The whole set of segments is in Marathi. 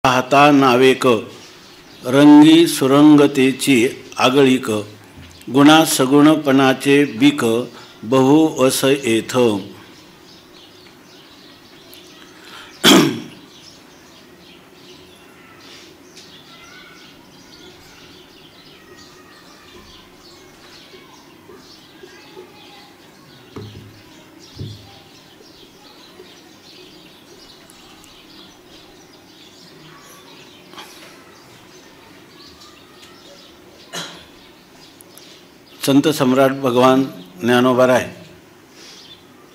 पाहता नावेक रंगी सुरंगतेची आगळीक गुणा सगुणपणाचे बीक बहु अस येथ. संत सम्राट भगवान ज्ञानोबाराय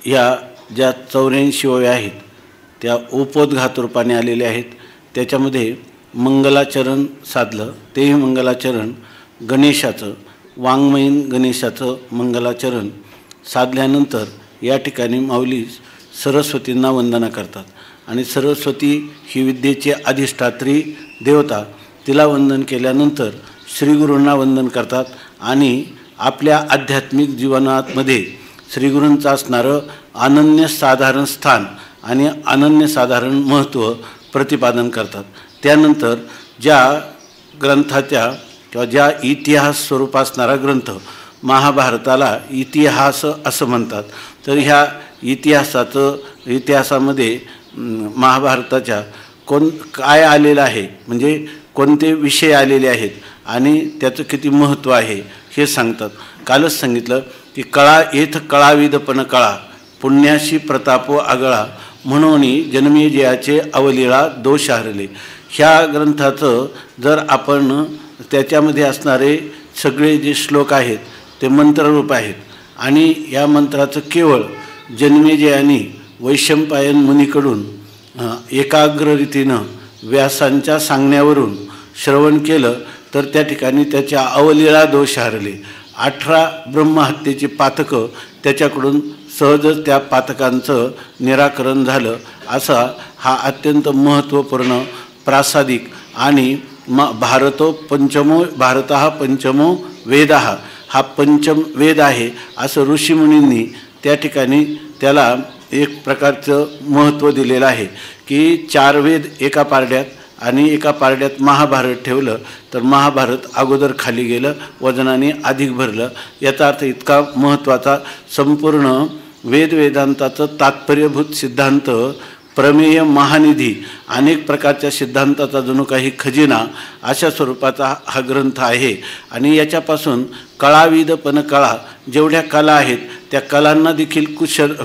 या ज्या 84 ओव्या आहेत त्या उपोद्घात रूपाने आलेल्या आहेत. त्याच्यामध्ये मंगलाचरण साधलं, तेही मंगलाचरण गणेशाचं, वाङ्मयीन गणेशाचं मंगलाचरण साधल्यानंतर या ठिकाणी माऊली सरस्वतींना वंदना करतात. आणि सरस्वती ही विद्येची अधिष्ठात्री देवता, तिला वंदन केल्यानंतर श्रीगुरूंना वंदन करतात आणि आपल्या आध्यात्मिक जीवनामध्ये श्रीगुरूंचं असणारं अनन्यसाधारण स्थान आणि अनन्यसाधारण महत्त्व प्रतिपादन करतात. त्यानंतर ज्या ग्रंथाच्या किंवा ज्या इतिहास स्वरूप असणारा ग्रंथ महाभारताला इतिहास असं म्हणतात. तर ह्या इतिहासामध्ये महाभारताच्या काय आलेलं आहे, म्हणजे कोणते विषय आलेले आहेत आणि त्याचं किती महत्त्व आहे हे सांगतात. कालच सांगितलं की कळा येथ कळाविदपण कळा पुण्याशी प्रतापो आगळा म्हणून जन्मेजयाचे अवलीळा दोष हरले. ह्या ग्रंथाचं जर आपण त्याच्यामध्ये असणारे सगळे जे श्लोक आहेत ते मंत्ररूप आहेत आणि या मंत्राचं केवळ जन्मेजयाने वैशंपायन मुनीकडून एकाग्र रीतीनं व्यासांच्या सांगण्यावरून श्रवण केलं तर त्या ठिकाणी त्याच्या अवलीळा दोष हरले. 18 ब्रह्महत्येची पातकं त्याच्याकडून सहजच त्या पातकांचं निराकरण झालं. असा हा अत्यंत महत्त्वपूर्ण प्रासादिक आणि भारत हा पंचमो वेद हा पंचम वेद आहे असं ऋषीमुनींनी त्या ठिकाणी त्याला एक प्रकारचं महत्त्व दिलेलं आहे की 4 वेद एका पारड्यात आणि एका पारड्यात महाभारत ठेवलं तर महाभारत अगोदर खाली गेलं, वजनाने अधिक भरलं. याचा अर्थ इतका महत्त्वाचा संपूर्ण वेदांताचं तात्पर्यभूत सिद्धांत, प्रमेय महानिधी, अनेक प्रकारच्या सिद्धांताचा जणू काही खजिना अशा स्वरूपाचा हा ग्रंथ आहे. आणि याच्यापासून कळाविदपण कळा, जेवढ्या कला आहेत त्या कलांना देखील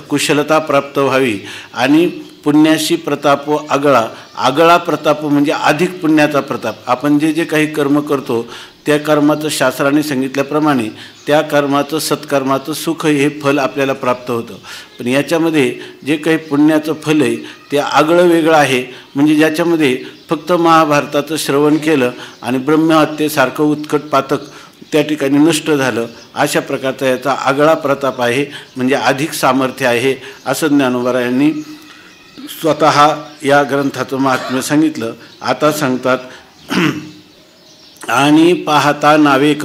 कुशलता प्राप्त व्हावी. आणि पुण्याशी प्रताप आगळा प्रताप म्हणजे अधिक पुण्याचा प्रताप. आपण जे काही कर्म करतो त्या कर्माचं शास्त्राने सांगितल्याप्रमाणे त्या कर्माचं सत्कर्माचं सुख हे फल आपल्याला प्राप्त होतं. पण याच्यामध्ये जे काही पुण्याचं फल आहे ते आगळं वेगळं आहे. म्हणजे ज्याच्यामध्ये फक्त महाभारताचं श्रवण केलं आणि ब्रह्महत्येसारखं उत्कट पातक त्या ठिकाणी नष्ट झालं, अशा प्रकारचा याचा आगळा प्रताप आहे, म्हणजे अधिक सामर्थ्य आहे असं ज्ञानोबारायांनी स्वतः या ग्रंथाचं महात्म्य सांगितलं. आता सांगतात आणि पाहता नावेक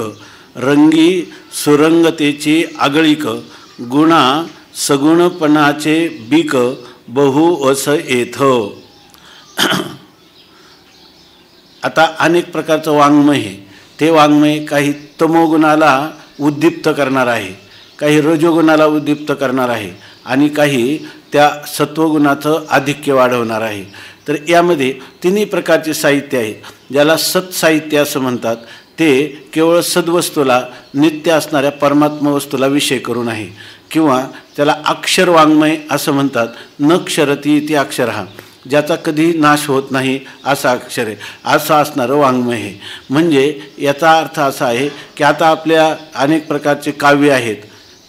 रंगी सुरंगतेची आगळीक गुणा सगुणपणाचे बीक बहु अस येथ. आता अनेक प्रकारचं वाङ्मय आहे. ते वाङ्मय काही तमोगुणाला उद्दीप्त करणार आहे, काही रजोगुणाला उद्दीप्त करणार आहे आणि काही त्या सत्वगुणाचं आधिक्य वाढवणार आहे. तर यामध्ये तिन्ही प्रकारचे साहित्य आहे. ज्याला सत्साहित्य असं म्हणतात ते केवळ सद्वस्तूला, नित्य असणाऱ्या परमात्मा वस्तूला विषय करून आहे. किंवा त्याला अक्षर वाङ्मय असं म्हणतात. न क्षरती इति अक्षर, हा ज्याचा कधी नाश होत नाही असा अक्षर आहे, असं असणारं वाङ्मय आहे. म्हणजे याचा अर्थ असा आहे की आता आपल्या अनेक प्रकारचे काव्य आहेत,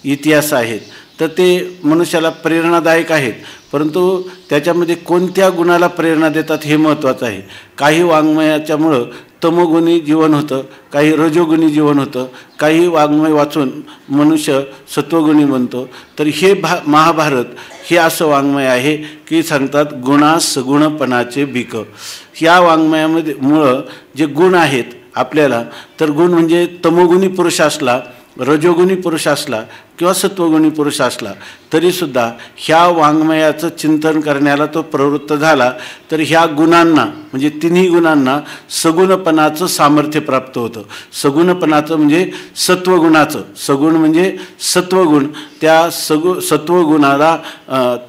इतिहास आहेत, तर ते मनुष्याला प्रेरणादायक आहेत, परंतु त्याच्यामध्ये कोणत्या गुणाला प्रेरणा देतात हे महत्त्वाचं आहे. काही वाङ्मयाच्यामुळं तमोगुणी जीवन होतं, काही रजोगुणी जीवन होतं, काही वाङ्मय वाचून मनुष्य सत्वगुणी बनतो. तर हे महाभारत हे असं वाङ्मय आहे की सांगतात गुणा सगुणपणाचे बीक. ह्या वाङ्मयामध्ये मुळं जे गुण आहेत आपल्याला, तर गुण म्हणजे तमोगुणी पुरुष असला, रजोगुणी पुरुष असला किंवा सत्वगुणी पुरुष असला तरीसुद्धा ह्या वाङ्मयाचं चिंतन करण्याला तो प्रवृत्त झाला तर ह्या गुणांना म्हणजे तिन्ही गुणांना सगुणपणाचं सामर्थ्य प्राप्त होतं. सगुणपणाचं म्हणजे सत्वगुणाचं, सगुण म्हणजे सत्वगुण, त्या सत्वगुणाला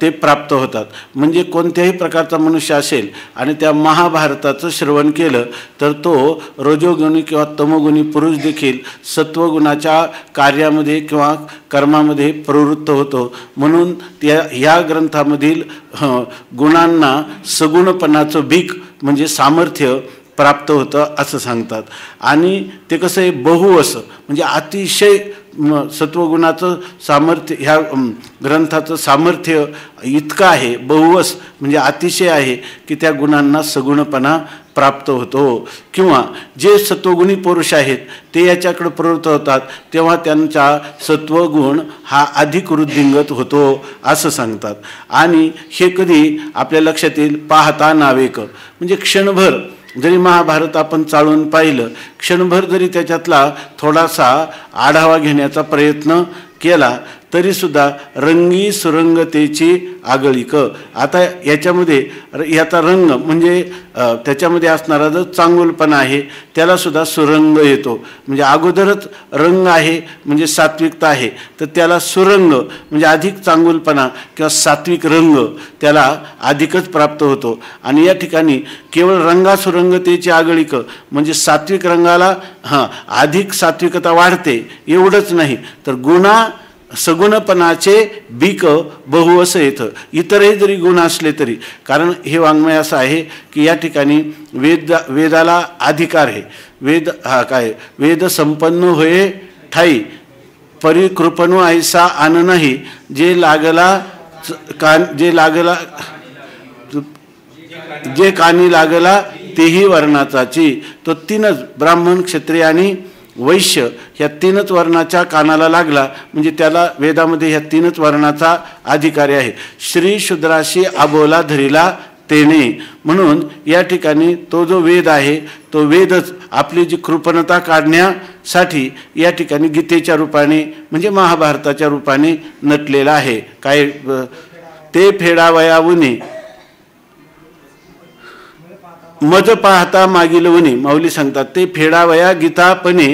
ते प्राप्त होतात. म्हणजे कोणत्याही प्रकारचा मनुष्य असेल आणि त्या महाभारताचं श्रवण केलं तर तो रजोगुणी किंवा तमोगुणी पुरुष देखील सत्वगुणाच्या कार्यामध्ये किंवा कर्मामध्ये प्रवृत्त होतो. म्हणून ह्या ग्रंथामधील गुणांना सगुणपणाचं भीक म्हणजे सामर्थ्य प्राप्त होतं असं सांगतात. आणि ते कसं आहे, बहुवस म्हणजे अतिशय सत्वगुणाचं सामर्थ्य ह्या ग्रंथाचं सामर्थ्य इतकं आहे, बहुवस म्हणजे अतिशय आहे की त्या गुणांना सगुणपणा प्राप्त होतो. किंवा जे सत्वगुणी पुरुष आहेत ते याच्याकडे प्रवृत्त होतात तेव्हा त्यांचा सत्वगुण हा अधिक वृद्धिंगत होतो असं सांगतात. आणि हे कधी आपल्या लक्षात येईल, पाहता नावेक म्हणजे क्षणभर जरी महाभारत आपण चालून पाहिलं, क्षणभर जरी त्याच्यातला थोडासा आढावा घेण्याचा प्रयत्न केला तरीसुद्धा रंगी सुरंगतेची आगळीक. आता याचा रंग म्हणजे त्याच्यामध्ये असणारा जो चांगुलपणा आहे त्यालासुद्धा सुरंग येतो. म्हणजे अगोदरच रंग आहे म्हणजे सात्विकता आहे तर त्याला सुरंग म्हणजे अधिक चांगुलपणा किंवा सात्विक रंग त्याला अधिकच प्राप्त होतो. आणि या ठिकाणी केवळ रंगासुरंगतेची आगळीक म्हणजे सात्विक रंगाला अधिक सात्विकता वाढते एवढंच नाही तर गुणा सगुणपणाचे बीक बहुवस येतं. इतरही जरी गुण असले तरी, कारण हे वाङ्मय असं आहे की या ठिकाणी वेदाला अधिकार आहे. वेद वेद संपन्न होये ठाई परिकृपणू ऐसा आन नाही जे कानी लागला तेही वर्णाचाची. तो तीनच ब्राह्मण क्षत्रिय आणि वैश्य ह्या तीनच वर्णाच्या कानाला लागला म्हणजे त्याला वेदामध्ये ह्या तीनच वर्णाचा अधिकारी आहे. श्री शूद्राशी आबोला धरिला तेने. म्हणून या ठिकाणी तो जो वेद आहे तो वेदच आपली जी कृपणता काढण्यासाठी या ठिकाणी गीतेच्या रूपाने म्हणजे महाभारताच्या रूपाने नटलेला आहे. काय ते फेडावयावुनी मज पाहता मागील वनी. माऊली सांगतात ते फेडावया गीतापणे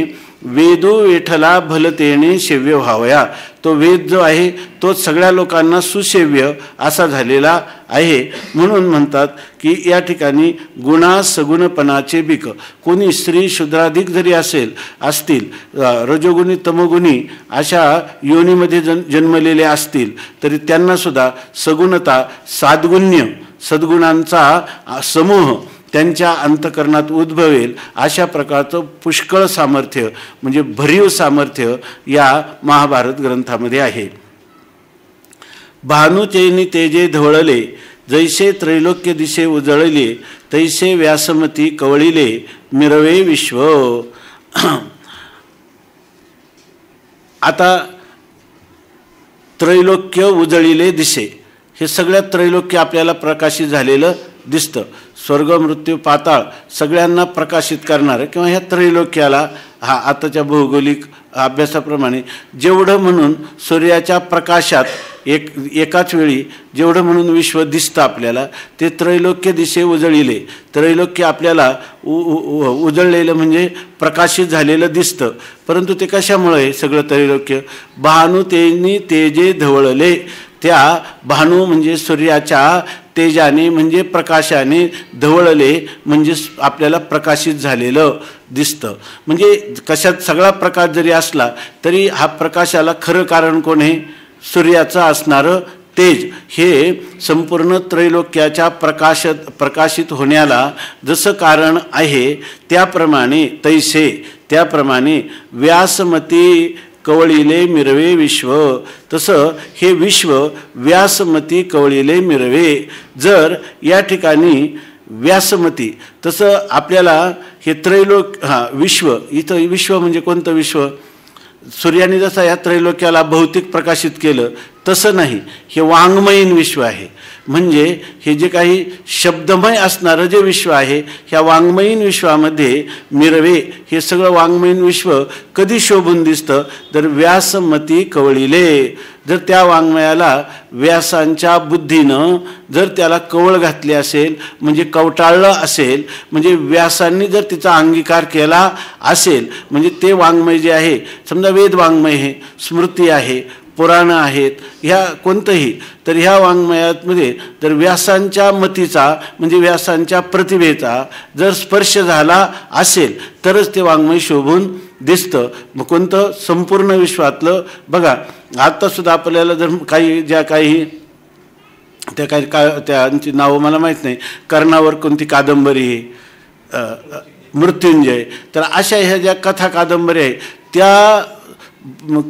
वेदू विठला भलतेने सेव्य व्हावया. तो वेद जो आहे तो सगळ्या लोकांना सुसेव्य असा झालेला आहे. म्हणून म्हणतात की या ठिकाणी गुणा सगुणपणाचे बीक. कोणी स्त्री शूद्राधिक जरी असतील रजोगुणी तमोगुणी अशा योनीमध्ये जन्मलेले असतील तरी त्यांनासुद्धा सगुणता साद्गुण्य सद्गुणांचा समूह त्यांच्या अंतकरणात उद्भवेल अशा प्रकारचं पुष्कळ सामर्थ्य म्हणजे भरीव सामर्थ्य या महाभारत ग्रंथामध्ये आहे. भानुचैनी तेजे धवळले जैसे त्रैलोक्य दिशे उजळले तैसे व्यासमती कवळिले मिरवे विश्व. आता त्रैलोक्य उजळिले दिसे हे सगळ्यात त्रैलोक्य आपल्याला प्रकाशित झालेलं दिसतं. स्वर्ग मृत्यू पाताळ सगळ्यांना प्रकाशित करणारं किंवा ह्या त्रैलोक्याला आताच्या भौगोलिक अभ्यासाप्रमाणे जेवढं म्हणून सूर्याच्या प्रकाशात एकाच वेळी जेवढं म्हणून विश्व दिसतं आपल्याला ते त्रैलोक्य दिशे उजळिले. त्रैलोक्य आपल्याला उजळलेलं म्हणजे प्रकाशित झालेलं दिसतं. परंतु ते कशामुळे सगळं त्रैलोक्य? भानू तेनी तेजे धवळले. त्या भानू म्हणजे सूर्याच्या तेजाने म्हणजे प्रकाशाने धवळले म्हणजे आपल्याला प्रकाशित झालेलं दिसतं. म्हणजे कशात सगळा प्रकाश जरी असला तरी हा प्रकाशाला खरं कारण कोण आहे? सूर्याचं असणारं तेज हे संपूर्ण त्रैलोक्याच्या प्रकाशित होण्याला जसं कारण आहे त्याप्रमाणे व्यासमती कवळिले मिरवे विश्व. तसं हे विश्व व्यासमती कवळिले मिरवे. जर या ठिकाणी व्यासमती तसं आपल्याला हे विश्व इथं विश्व म्हणजे कोणतं विश्व? सूर्याने जसं या त्रैलोक्याला भौतिक प्रकाशित केलं तसं नाही, हे वाङ्मयीन विश्व आहे. म्हणजे हे जे काही शब्दमय असणारं जे विश्व आहे, ह्या वाङ्मयीन विश्वामध्ये मिरवे हे सगळं वाङ्मयीन विश्व कधी शोभून दिसतं, तर व्यासमती कवळिले. जर त्या वाङ्मयाला व्यासांच्या बुद्धीनं जर त्याला कवळ घातली असेल, म्हणजे कवटाळलं असेल, म्हणजे व्यासांनी जर तिचा अंगीकार केला असेल, म्हणजे ते वाङ्मय जे आहे, समजा वेद वाङ्मय आहे, स्मृती आहे, पुराणं आहेत, ह्या कोणतंही, तर ह्या वाङ्मयामध्ये जर व्यासांच्या मतीचा म्हणजे व्यासांच्या प्रतिभेचा जर स्पर्श झाला असेल तरच ते वाङ्मय शोभून दिसतं. मग कोणतं? संपूर्ण विश्वातलं. बघा आत्तासुद्धा आपल्याला जर काही ज्या काही त्या काही त्यांची नावं मला माहीत नाही, कर्णावर कोणती कादंबरी, मृत्युंजय, तर अशा ह्या ज्या कथा कादंबरी आहे त्या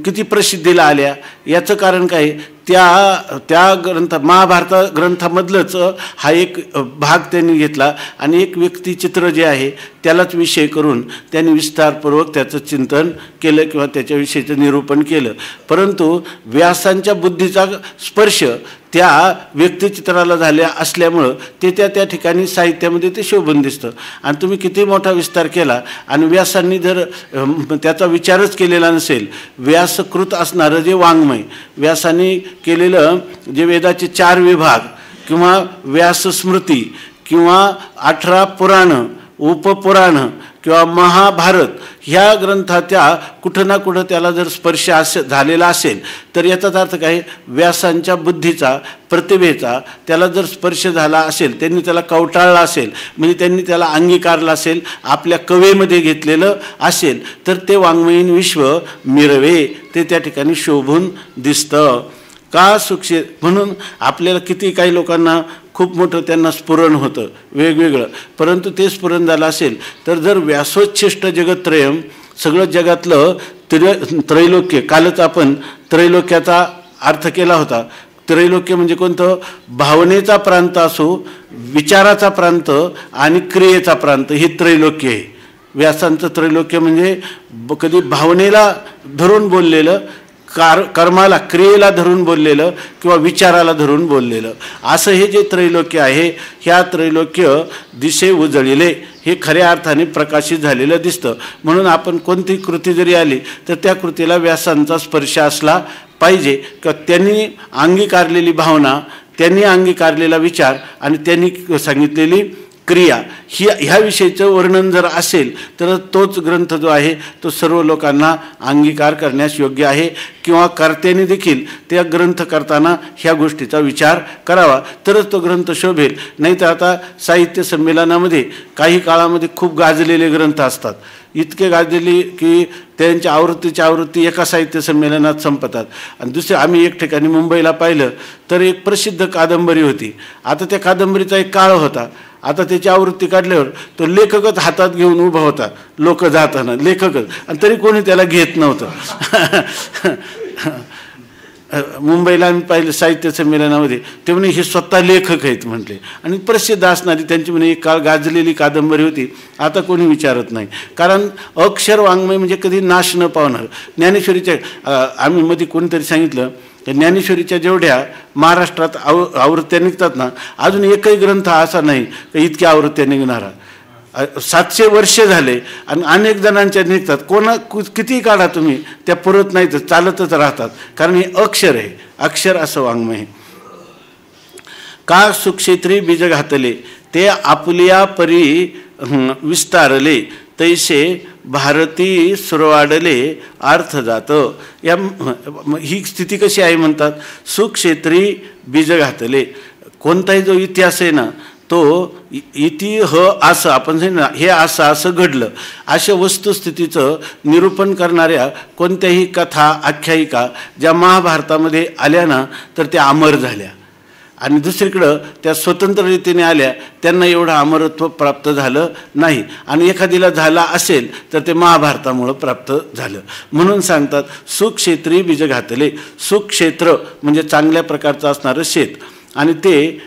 किती प्रसिद्धीला आल्या. याचं कारण काय? त्या महाभारत ग्रंथामधलंच हा एक भाग त्यांनी घेतला आणि एक व्यक्तिचित्र जे आहे त्यालाच विषय करून त्यांनी विस्तारपूर्वक त्याचं चिंतन केलं किंवा त्याच्याविषयीचं निरूपण केलं. परंतु व्यासांच्या बुद्धीचा स्पर्श त्या व्यक्तिचित्राला झाल्या असल्यामुळं ते त्या ठिकाणी साहित्यामध्ये ते शोभून दिसतं. आणि तुम्ही किती मोठा विस्तार केला आणि व्यासांनी जर त्याचा विचारच केलेला नसेल, व्यासकृत असणारं जे वाङ्मय, व्यासांनी केलेलं जे वेदाचे 4 विभाग किंवा व्यासस्मृती किंवा 18 पुराणं, उपपुराणं किंवा महाभारत, ह्या ग्रंथाच्या कुठं ना कुठं त्याला जर स्पर्श झालेला असेल तर याचाच अर्थ काय? व्यासांच्या बुद्धीचा, प्रतिभेचा त्याला जर स्पर्श झाला असेल, त्यांनी त्याला कवटाळला असेल, म्हणजे त्यांनी त्याला अंगीकारला असेल, आपल्या कवेमध्ये घेतलेलं असेल, तर ते वाङ्मयीन विश्व मिरवे ते त्या ठिकाणी शोभून दिसतं. का सुक्षे म्हणून आपल्याला किती काही लोकांना खूप मोठं त्यांना स्फुरण होतं वेगवेगळं, परंतु ते स्फुरण झालं असेल तर जर व्यासोच्छिष्ट जगत्त्रयम, सगळं जगातलं त्रैलोक्य, कालच आपण त्रैलोक्याचा अर्थ केला होता. त्रैलोक्य म्हणजे कोणतं? भावनेचा प्रांत असो, विचाराचा प्रांत आणि क्रियेचा प्रांत, हे त्रैलोक्य आहे. व्यासांचं त्रैलोक्य म्हणजे कधी भावनेला धरून बोललेलं, कर्माला, क्रियेला धरून बोललेलं किंवा विचाराला धरून बोललेलं, असं हे जे त्रैलोक्य आहे, ह्या त्रैलोक्य दिशे उजळिले, हे खऱ्या अर्थाने प्रकाशित झालेलं दिसतं. म्हणून आपण कोणती कृती जरी आली तर त्या कृतीला व्यासांचा स्पर्श असला पाहिजे, किंवा त्यांनी अंगीकारलेली भावना, त्यांनी अंगीकारलेला विचार आणि त्यांनी सांगितलेली क्रिया, ह्या विषयीचं वर्णन जर असेल तर तोच ग्रंथ जो आहे तो सर्व लोकांना अंगीकार करण्यास योग्य आहे. किंवा कर्त्यांनी देखील त्या ग्रंथ करताना ह्या गोष्टीचा विचार करावा, तरच तो ग्रंथ शोभेल. नाहीतर आता साहित्य संमेलनामध्ये काही काळामध्ये खूप गाजलेले ग्रंथ असतात, इतके गाजलेली की त्यांच्या आवृत्तीच्या आवृत्ती एका साहित्य संमेलनात संपतात. आणि दुसरे, आम्ही एक ठिकाणी मुंबईला पाहिलं तर एक प्रसिद्ध कादंबरी होती. आता त्या कादंबरीचा एक काळ होता, आता त्याची आवृत्ती काढल्यावर तो लेखकच हातात घेऊन उभा होता, लोक जाताना लेखकच, आणि तरी कोणी त्याला घेत नव्हतं. मुंबईला आम्ही पाहिलं साहित्य संमेलनामध्ये, ते म्हणे हे स्वतः लेखक आहेत म्हटले, आणि प्रसिद्ध असणारी त्यांची म्हणे एक काळ गाजलेली कादंबरी होती, आता कोणी विचारत नाही. कारण अक्षर वाङ्मय म्हणजे कधी नाश न पावणार. ज्ञानेश्वरीच्या आम्ही मध्ये कोणीतरी सांगितलं तर ज्ञानेश्वरीच्या जेवढ्या महाराष्ट्रात आवृत्त्या निघतात ना, अजून एकही ग्रंथ असा नाही तर इतक्या आवृत्त्या निघणारा. 700 वर्षे झाले आणि अनेक जणांच्या निघतात, कितीही काढा तुम्ही त्या पुरत नाही, तर चालतच राहतात. कारण हे अक्षर आहे, अक्षर असं वाङ्मय आहे. का सुक्षेत्री बीज घातले, ते आपुलिया परी विस्तारले, तैसे भारती सुरवाडले अर्थ जात. या ही स्थिती कशी आहे म्हणतात? सुक्षेत्री बीज घातले. कोणताही जो इतिहास आहे ना, तो इति ह असं आपण ना, हे असं असं घडलं, अशा वस्तुस्थितीचं निरूपण करणाऱ्या कोणत्याही कथा, आख्यायिका ज्या महाभारतामध्ये आल्या ना, तर त्या अमर झाल्या. आणि दुसरीकडं त्या स्वतंत्र रीतीने आल्या, त्यांना एवढं अमरत्व प्राप्त झालं नाही. आणि एखादीला झाला असेल तर ते महाभारतामुळं प्राप्त झालं. म्हणून सांगतात सुक्षेत्री बीज घातले. सुक्षेत्र म्हणजे चांगल्या प्रकारचं असणारं शेत, आणि ते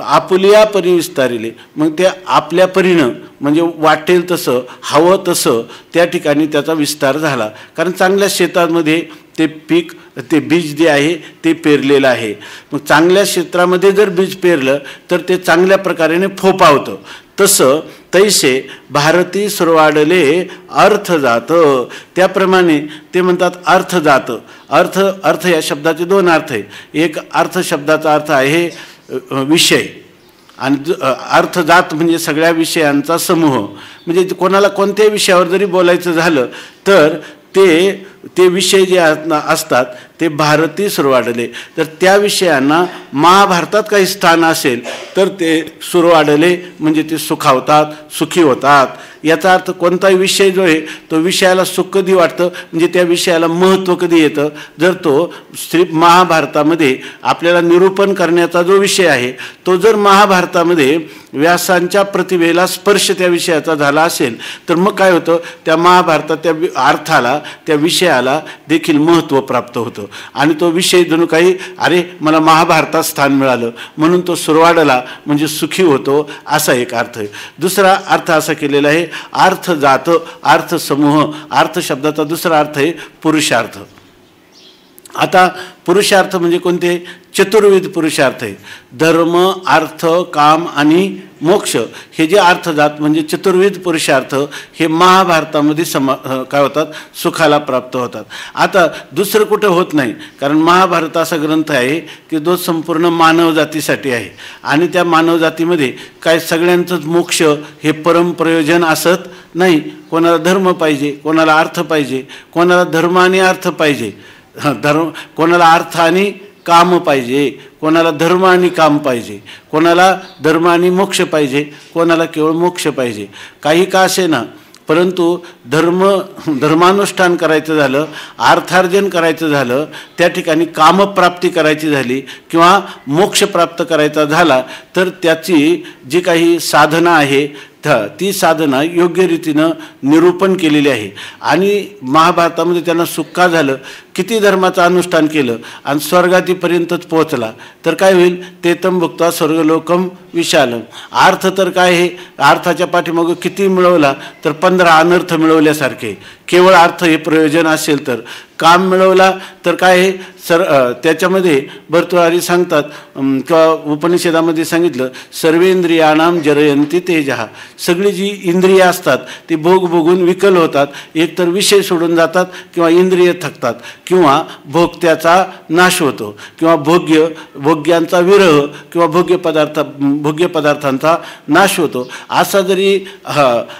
आपुलिया परी विस्तारिले, मग ते आपल्या परीनं म्हणजे वाटेल तसं, हवं तसं त्या ठिकाणी त्याचा विस्तार झाला. कारण चांगल्या शेतामध्ये ते पीक, ते बीज जे आहे ते पेरलेलं आहे. मग चांगल्या क्षेत्रामध्ये जर बीज पेरलं तर ते चांगल्या प्रकारे फोपावतं. तसं तैसे भारती सुरवाडले अर्थ जात. त्याप्रमाणे ते म्हणतात अर्थ जात. अर्थ या शब्दाचे दोन अर्थ आहे. एक अर्थ शब्दाचा अर्थ आहे विषय, आणि अर्थ जात म्हणजे सगळ्या विषयांचा समूह. म्हणजे कोणाला कोणत्याही विषयावर जरी बोलायचं झालं तर ते विषय जे असतात ते भारती सुरवाडले. तर त्या विषयांना महाभारतात काही स्थान असेल तर ते सुरवाडले म्हणजे ते सुखावतात, सुखी होतात. याचा अर्थ कोणताही विषय जो आहे तो विषयाला सुख कधी वाटतं, म्हणजे त्या विषयाला महत्त्व कधी येतं, जर तो महाभारतामध्ये आपल्याला निरूपण करण्याचा जो विषय आहे तो जर महाभारतामध्ये व्यासांच्या प्रतिभेला स्पर्श त्या विषयाचा झाला असेल तर मग काय होतं, त्या महाभारतात त्या अर्थाला, त्या विषयाला देखील महत्त्व प्राप्त होतं. आणि तो विषय जणू काही अरे मला महाभारतात स्थान मिळालं म्हणून तो सुरवाडला म्हणजे सुखी होतो, असा एक अर्थ आहे. दुसरा अर्थ असा केलेला आहे अर्थ जात, अर्थ समूह. अर्थ शब्दाचा दुसरा अर्थ आहे पुरुषार्थ. आता पुरुषार्थ म्हणजे कोणते? चतुर्विध पुरुषार्थ आहे. धर्म, अर्थ, काम आणि मोक्ष हे जे अर्थ जात म्हणजे चतुर्विध पुरुषार्थ हे महाभारतामध्ये काय होतात, सुखाला प्राप्त होतात. आता दुसरं कुठं होत नाही, कारण महाभारत असा ग्रंथ आहे की जो संपूर्ण मानवजातीसाठी आहे. आणि त्या मानवजातीमध्ये काय सगळ्यांचंच मोक्ष हे परमप्रयोजन असत नाही. कोणाला धर्म पाहिजे, कोणाला अर्थ पाहिजे, कोणाला धर्म आणि अर्थ पाहिजे, कोणाला अर्थ आणि काम पाहिजे, कोणाला धर्म आणि काम पाहिजे, कोणाला धर्म आणि मोक्ष पाहिजे, कोणाला केवळ मोक्ष पाहिजे. काही का असे ना, परंतु धर्मानुष्ठान करायचं झालं, अर्थार्जन करायचं झालं, त्या ठिकाणी कामप्राप्ती करायची झाली किंवा मोक्ष प्राप्त करायचा झाला तर त्याची जी काही साधना आहे ती साधना योग्य रीतीनं निरूपण केलेली आहे. आणि महाभारतामध्ये त्यांना सुख का झालं, किती धर्माचं अनुष्ठान केलं आणि स्वर्गातीपर्यंतच पोहोचला तर काय होईल, ते तम भुक्ता स्वर्गलोकम विशालम. अर्थ तर काय आहे, अर्थाच्या पाठीमागं किती मिळवला तर 15 अनर्थ मिळवल्यासारखे. केवळ अर्थ हे प्रयोजन असेल तर. काम मिळवला तर काय आहे, त्याच्यामध्ये भर्तृहरी सांगतात किंवा उपनिषदामध्ये सांगितलं सर्वेंद्रियाणाम जरयंती तेजः. सगळी जी इंद्रिय असतात ती भोग भोगून विकल होतात, एकतर विषय सोडून जातात किंवा इंद्रिय थकतात किंवा भोगत्याचा नाश होतो किंवा भोग्यांचा विरह किंवा भोग्य पदार्थांचा नाश होतो. असा जरी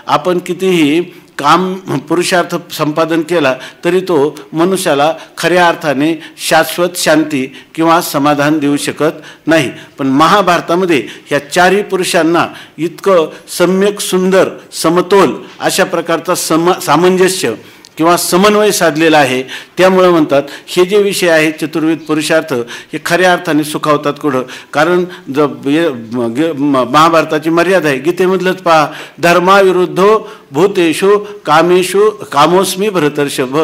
आपण कितीही काम पुरुषार्थ संपादन केला तरी तो मनुष्याला खऱ्या अर्थाने शाश्वत शांती किंवा समाधान देऊ शकत नाही. पण महाभारतामध्ये ह्या चारही पुरुषांना इतकं सम्यक सुंदर समतोल अशा प्रकारचा सामंजस्य किंवा समन्वय साधलेला आहे. त्यामुळे म्हणतात हे जे विषय आहे चतुर्विध पुरुषार्थ हे खऱ्या अर्थाने सुखावतात. कुठं, कारण महाभारताची मर्यादा आहे. गीतेमधलंच पहा, धर्माविरुद्धो भूतेषु कामोस्मी भरतर्षभ.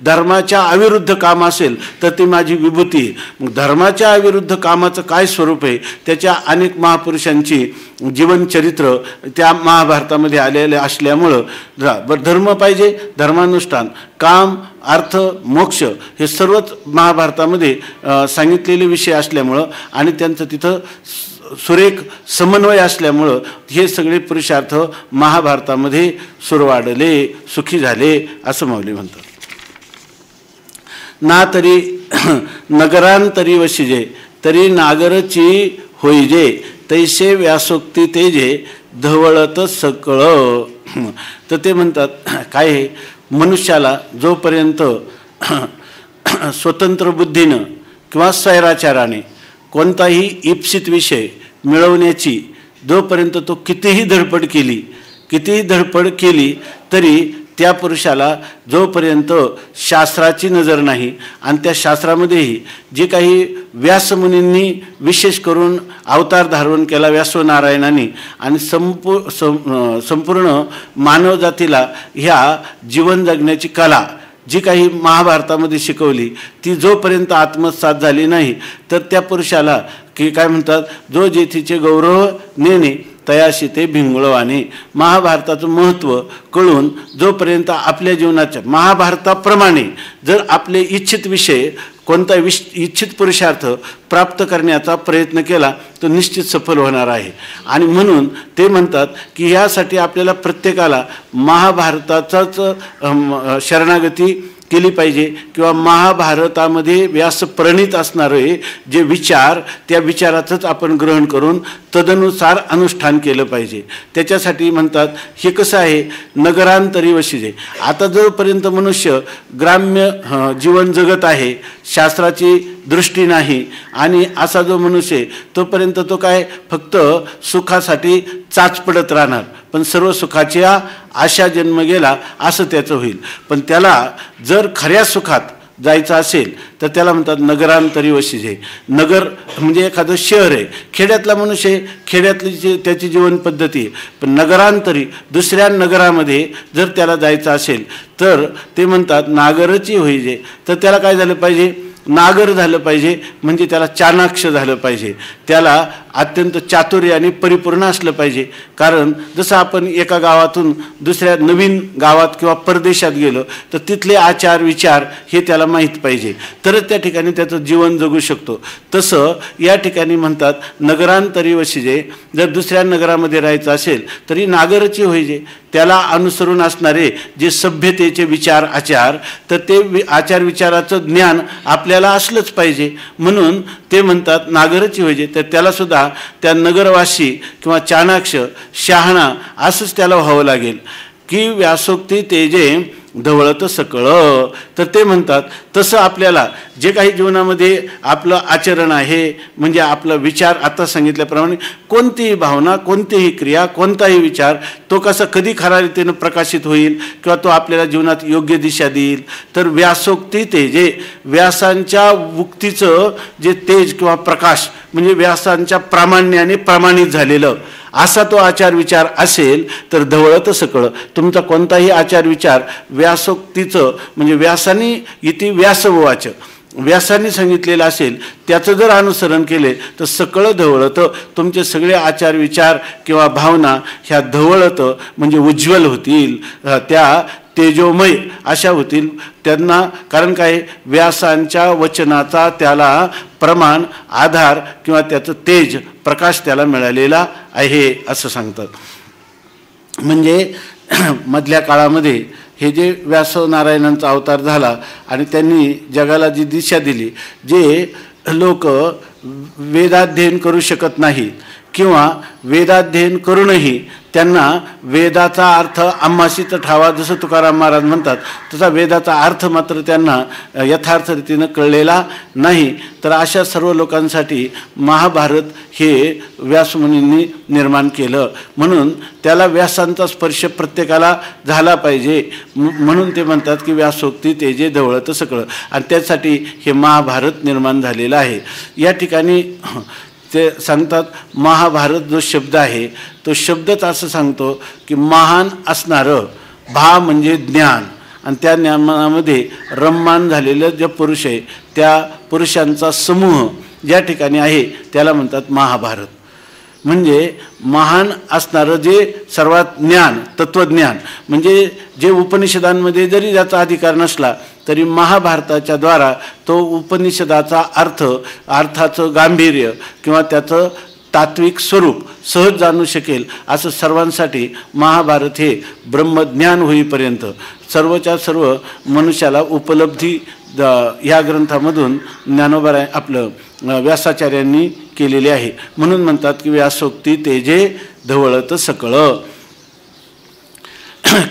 धर्माच्या अविरुद्ध काम असेल तर ती माझी विभूती. मग धर्माच्या अविरुद्ध कामाचं काय स्वरूप आहे, त्याच्या अनेक महापुरुषांची जीवनचरित्र त्या महाभारतामध्ये आलेले असल्यामुळं धर्म पाहिजे, धर्मानुष्ठान, काम, अर्थ, मोक्ष हे सर्वच महाभारतामध्ये सांगितलेले विषय असल्यामुळं आणि त्यांचं तिथं सुरेख समन्वय असल्यामुळं हे सगळे पुरुषार्थ महाभारतामध्ये सुरवाडले, सुखी झाले असं माऊली म्हणतात. ना तरी नगरांतरी वशिजे तरी नागरची होईजे तैसे व्यासोक्ती तेजे धवळत सकळ. तर ते म्हणतात काय आहे, मनुष्याला जोपर्यंत स्वतंत्र बुद्धीनं किंवा स्वैराचाराने कोणताही इप्सित विषय मिळवण्याची जोपर्यंत तो कितीही धडपड केली तरी त्या पुरुषाला जोपर्यंत शास्त्राची नजर नाही आणि त्या शास्त्रामध्येही जे काही व्यासमुनींनी विशेष करून अवतार धारण केला व्यासनारायणांनी आणि संपूर्ण मानवजातीला ह्या जीवन जगण्याची कला जी काही महाभारतामध्ये शिकवली ती जोपर्यंत आत्मसात झाली नाही तर त्या पुरुषाला की काय म्हणतात, जो जेथीचे गौरव नेणे तयाशी ते भिंगुळवाने. महाभारताचं महत्त्व कळून जोपर्यंत आपल्या जीवनाच्या महाभारताप्रमाणे जर आपले इच्छित विषय कोणता इच्छित पुरुषार्थ प्राप्त करण्याचा प्रयत्न केला तर निश्चित सफल होणार आहे. आणि म्हणून ते म्हणतात की यासाठी आपल्याला प्रत्येकाला महाभारताचाच शरणागती केली पाहिजे किंवा महाभारतामध्ये व्यासप्रणीत असणारे जे विचार त्या विचाराचंच आपण ग्रहण करून तदनुसार अनुष्ठान केलं पाहिजे. त्याच्यासाठी म्हणतात हे कसं आहे, नगरांतरी वशिजे. आता जोपर्यंत मनुष्य ग्राम्य जीवन जगत आहे, शास्त्राची दृष्टी नाही आणि असा जो मनुष्य तोपर्यंत तो काय फक्त सुखासाठी चाच पडत राहणार, पण सर्व सुखाच्या आशा जन्म गेला असं त्याचं होईल. पण त्याला जर खऱ्या सुखात जायचं असेल तर त्याला म्हणतात नगरांतरी वशिजे. नगर म्हणजे एखादं शहर आहे, खेड्यातला मनुष्य खेड्यातली त्याची जीवन पद्धती आहे, पण नगरांतरी दुसऱ्या नगरामध्ये जर त्याला जायचं असेल तर ते म्हणतात नागरची होईजे. तर त्याला काय झालं पाहिजे, नागर झालं पाहिजे, म्हणजे त्याला चाणाक्ष झालं पाहिजे, त्याला अत्यंत चातुर्याने परिपूर्ण असलं पाहिजे. कारण जसं आपण एका गावातून दुसऱ्या नवीन गावात किंवा परदेशात गेलो तर तिथले आचार विचार हे त्याला माहीत पाहिजे, तरच त्या ठिकाणी त्याचं जीवन जगू शकतो. तसं या ठिकाणी म्हणतात नगरांतरी वशिजे. जर दुसऱ्या नगरामध्ये राहायचं असेल तरी नागरची होईजे. त्याला अनुसरून असणारे जे सभ्यतेचे विचार आचार, तर ते आचार विचाराचं ज्ञान आपल्याला असलंच पाहिजे. म्हणून ते म्हणतात नागरची होईजे. तर त्याला सुद्धा त्या नगरवासी किंवा चाणाक्ष शहाणा असंच त्याला व्हावं लागेल की व्यासोक्ती तेजे धवळत सकळ. तर ते म्हणतात तसं आपल्याला जे काही जीवनामध्ये आपलं आचरण आहे, म्हणजे आपला विचार आता सांगितल्याप्रमाणे कोणतीही भावना, कोणतीही क्रिया, कोणताही विचार तो कसा कधी खऱ्या रीतीनं प्रकाशित होईल किंवा तो आपल्याला जीवनात योग्य दिशा देईल. तर व्यासोक्ती तेजे, व्यासांच्या उक्तीचं जे तेज किंवा प्रकाश म्हणजे व्यासांच्या प्रामाण्याने प्रमाणित झालेलं असा तो आचार विचार असेल तर धवळत सकळ. तुमचा कोणताही आचार विचार व्यासोक्तीचं म्हणजे व्यासांनी इति व्यासवाच, व्यासांनी सांगितलेलं असेल त्याचं जर अनुसरण केले तर सकळ धवळत. तुमचे सगळे आचार विचार किंवा भावना ह्या धवळत म्हणजे उज्ज्वल होतील, त्या तेजोमय अशा होतील त्यांना. कारण काय, व्यासांच्या वचनाचा त्याला प्रमाण, आधार किंवा त्याचं तेज, प्रकाश त्याला मिळालेला आहे असं सांगतात. म्हणजे मधल्या काळामध्ये हे जे व्यासनारायणांचा अवतार झाला आणि त्यांनी जगाला जी दिशा दिली, जे लोक वेदाध्ययन करू शकत नाहीत किंवा वेदाध्ययन करूनही त्यांना वेदाचा अर्थ आम्हाशीच ठावा, जसं तुकाराम महाराज म्हणतात तसा वेदाचा अर्थ मात्र त्यांना यथार्थ रीतीनं कळलेला नाही, तर अशा सर्व लोकांसाठी महाभारत हे व्यासमुनींनी निर्माण केलं. म्हणून त्याला व्यासांचा स्पर्श प्रत्येकाला झाला पाहिजे. म्हणून ते म्हणतात की व्यासोक्ती तेजे धवळत सकळ, आणि त्यासाठी हे महाभारत निर्माण झालेलं आहे. या ठिकाणी ते सांगतात महाभारत जो शब्द आहे तो शब्दच असं सांगतो की महान असणारं, भा म्हणजे ज्ञान, आणि त्या ज्ञानामध्ये रममान झालेलं जे पुरुष आहे त्या पुरुषांचा समूह ज्या ठिकाणी आहे त्याला म्हणतात महाभारत. म्हणजे महान असणारं जे सर्वात ज्ञान, तत्वज्ञान, म्हणजे जे उपनिषदांमध्ये जरी ज्याचा अधिकार नसला तरी महाभारताच्या द्वारा तो उपनिषदाचा अर्थाचं गांभीर्य किंवा त्याचं तात्विक स्वरूप सहज जाणू शकेल. असं सर्वांसाठी महाभारत हे ब्रह्मज्ञान होईपर्यंत सर्वच्या सर्व मनुष्याला उपलब्धी ह्या ग्रंथामधून ज्ञानोबा आपलं व्यासाचार्यांनी केलेले आहे. म्हणून म्हणतात की व्यासोक्ती तेजे धवळत सकळ.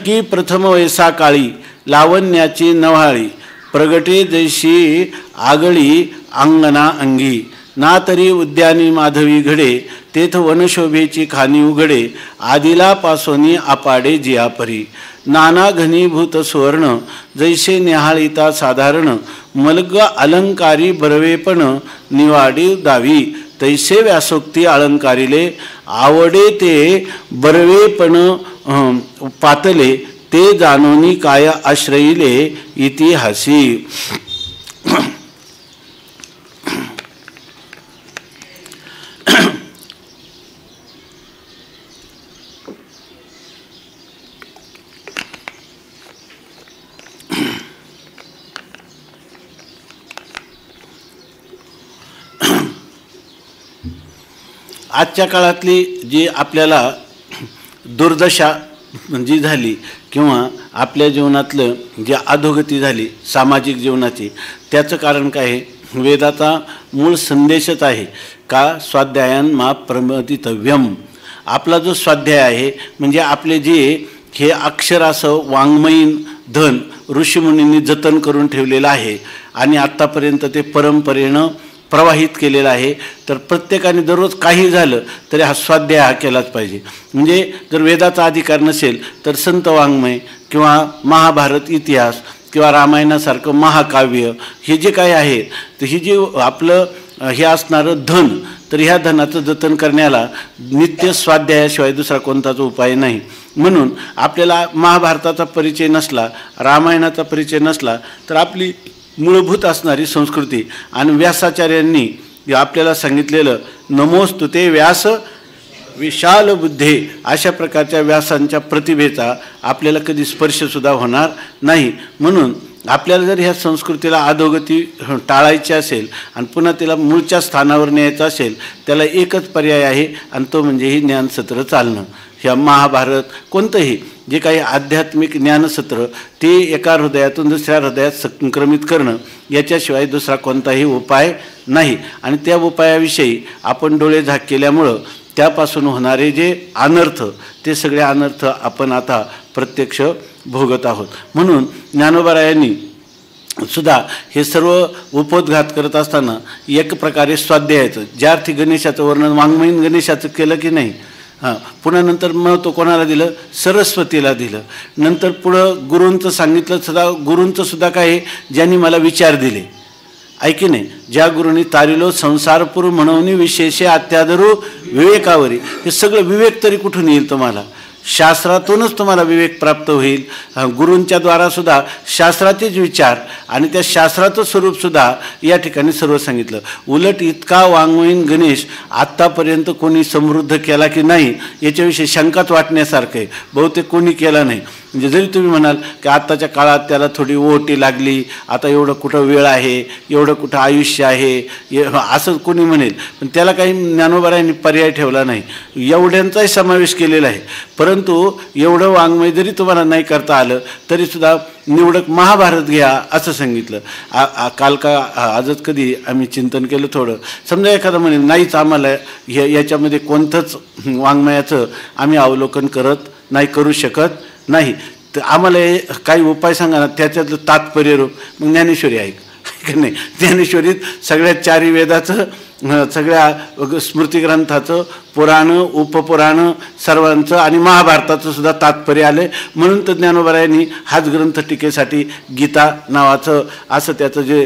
की प्रथम वैसा काळी लावण्याची नव्हाळी, प्रगटे जैशी आगळी अंगना अंगी, ना तरी उद्यानी माधवी घडे, तेथ वनशोभेची खानी उघडे, आदिला पासोनी आपाडे जियापरी, नाना घनीभूत सुवर्ण जैसे निहाळिता साधारण, मलग अलंकारी बरवेपण निवाडी दावी, तैसे व्यासोक्ती अलंकारिले, आवडे ते बरवेपण पातले, ते जानोनी काय आश्रयिले इतिहासी. आजच्या काळातली जी आपल्याला दुर्दशा जी झाली किंवा आपल्या जीवनातलं जी अधोगती झाली सामाजिक जीवनाची, त्याचं कारण काय आहे? वेदाचा मूळ संदेशच आहे का स्वाध्यायान मा प्रमदितव्यम. आपला जो स्वाध्याय आहे म्हणजे आपले जे हे अक्षरासह वाङ्मयीन धन ऋषीमुनींनी जतन करून ठेवलेलं आहे आणि आत्तापर्यंत ते परंपरेनं प्रवाहित केलेलं आहे. तर प्रत्येकाने दररोज काही झालं तरी हा स्वाध्याय हा केलाच पाहिजे. म्हणजे जर वेदाचा अधिकार नसेल तर संत वाङ्मय किंवा महाभारत इतिहास किंवा रामायणासारखं महाकाव्य हे जे काही आहे तर ही जी आपलं हे असणारं धन, तर ह्या धनाचं जतन करण्याला नित्य स्वाध्यायाशिवाय दुसरा कोणताच उपाय नाही. म्हणून आपल्याला महाभारताचा परिचय नसला, रामायणाचा परिचय नसला तर आपली मूलभूत असणारी संस्कृती आणि व्यासाचार्यांनी आपल्याला सांगितलेलं नमोस्तुते व्यास विशाल बुद्धे अशा प्रकारच्या व्यासांच्या प्रतिभेचा आपल्याला कधी स्पर्शसुद्धा होणार नाही. म्हणून आपल्याला जर ह्या संस्कृतीला अधोगती टाळायची असेल आणि पुन्हा तिला मूळच्या स्थानावर न्यायचं असेल, त्याला एकच पर्याय आहे आणि तो म्हणजे ही ज्ञानसत्र चालणं. ह्या महाभारत कोणतंही जे काही आध्यात्मिक ज्ञानसत्र ते एका हृदयातून दुसऱ्या हृदयात संक्रमित करणं, याच्याशिवाय दुसरा कोणताही उपाय नाही. आणि त्या उपायाविषयी आपण डोळे झाक केल्यामुळं त्यापासून होणारे जे अनर्थ, ते सगळे अनर्थ आपण आता प्रत्यक्ष भोगत आहोत. म्हणून ज्ञानोबारायांनी सुद्धा हे सर्व उपोद्घात करत असताना एक प्रकारे स्वाध्यायाचं, ज्या अर्थी गणेशाचं वर्णन वाङ्मयीन गणेशाचं केलं की नाही, पुन्हा नंतर महत्त्व कोणाला दिलं? सरस्वतीला दिलं. नंतर पुढं गुरूंचं सांगितलं सुद्धा, गुरूंचं सुद्धा काय, ज्यांनी मला विचार दिले, ऐकी नाही, ज्या गुरुनी तारिलो संसारपूर म्हणून विशेषे अत्यादरू विवेकावरी. हे सगळं विवेक तरी कुठून येईल तुम्हाला? शास्त्रातूनच तुम्हाला विवेक प्राप्त होईल. गुरूंच्या द्वारासुद्धा शास्त्राचेच विचार आणि त्या शास्त्राचं स्वरूपसुद्धा या ठिकाणी सर्व सांगितलं. उलट इतका वाङ्मयीन गणेश आत्तापर्यंत कोणी समृद्ध केला की नाही याच्याविषयी शंकाच वाटण्यासारखं आहे. बहुतेक कोणी केला नाही. म्हणजे जरी तुम्ही म्हणाल की आत्ताच्या काळात त्याला थोडी ओटी लागली, आता एवढं कुठं वेळ आहे, एवढं कुठं आयुष्य आहे, असं कोणी म्हणेल, पण त्याला काही ज्ञानोबारायांनी पर्याय ठेवला नाही. एवढ्यांचाही समावेश केलेला आहे. परंतु एवढं वाङ्मय जरी तुम्हाला नाही करता आलं तरीसुद्धा निवडक महाभारत घ्या असं सांगितलं. काल का आजच कधी आम्ही चिंतन केलं थोडं. समजा एखादं म्हणे नाहीच, आम्हाला याच्यामध्ये कोणतंच वाङ्मयाचं आम्ही अवलोकन करत नाही, करू शकत नाही, तर आम्हाला काही उपाय सांगा ना, त्याच्यातलं तात्पर्य रूप. मग ज्ञानेश्वरी आहे का नाही? ज्ञानेश्वरीत सगळ्या चारी वेदाचं, सगळ्या स्मृतिग्रंथाचं, पुराणं, उपपुराणं सर्वांचं आणि महाभारताचं सुद्धा तात्पर्य आले. म्हणून तर ज्ञानोबारायांनी हाच ग्रंथ टीकेसाठी गीता नावाचं असं त्याचं जे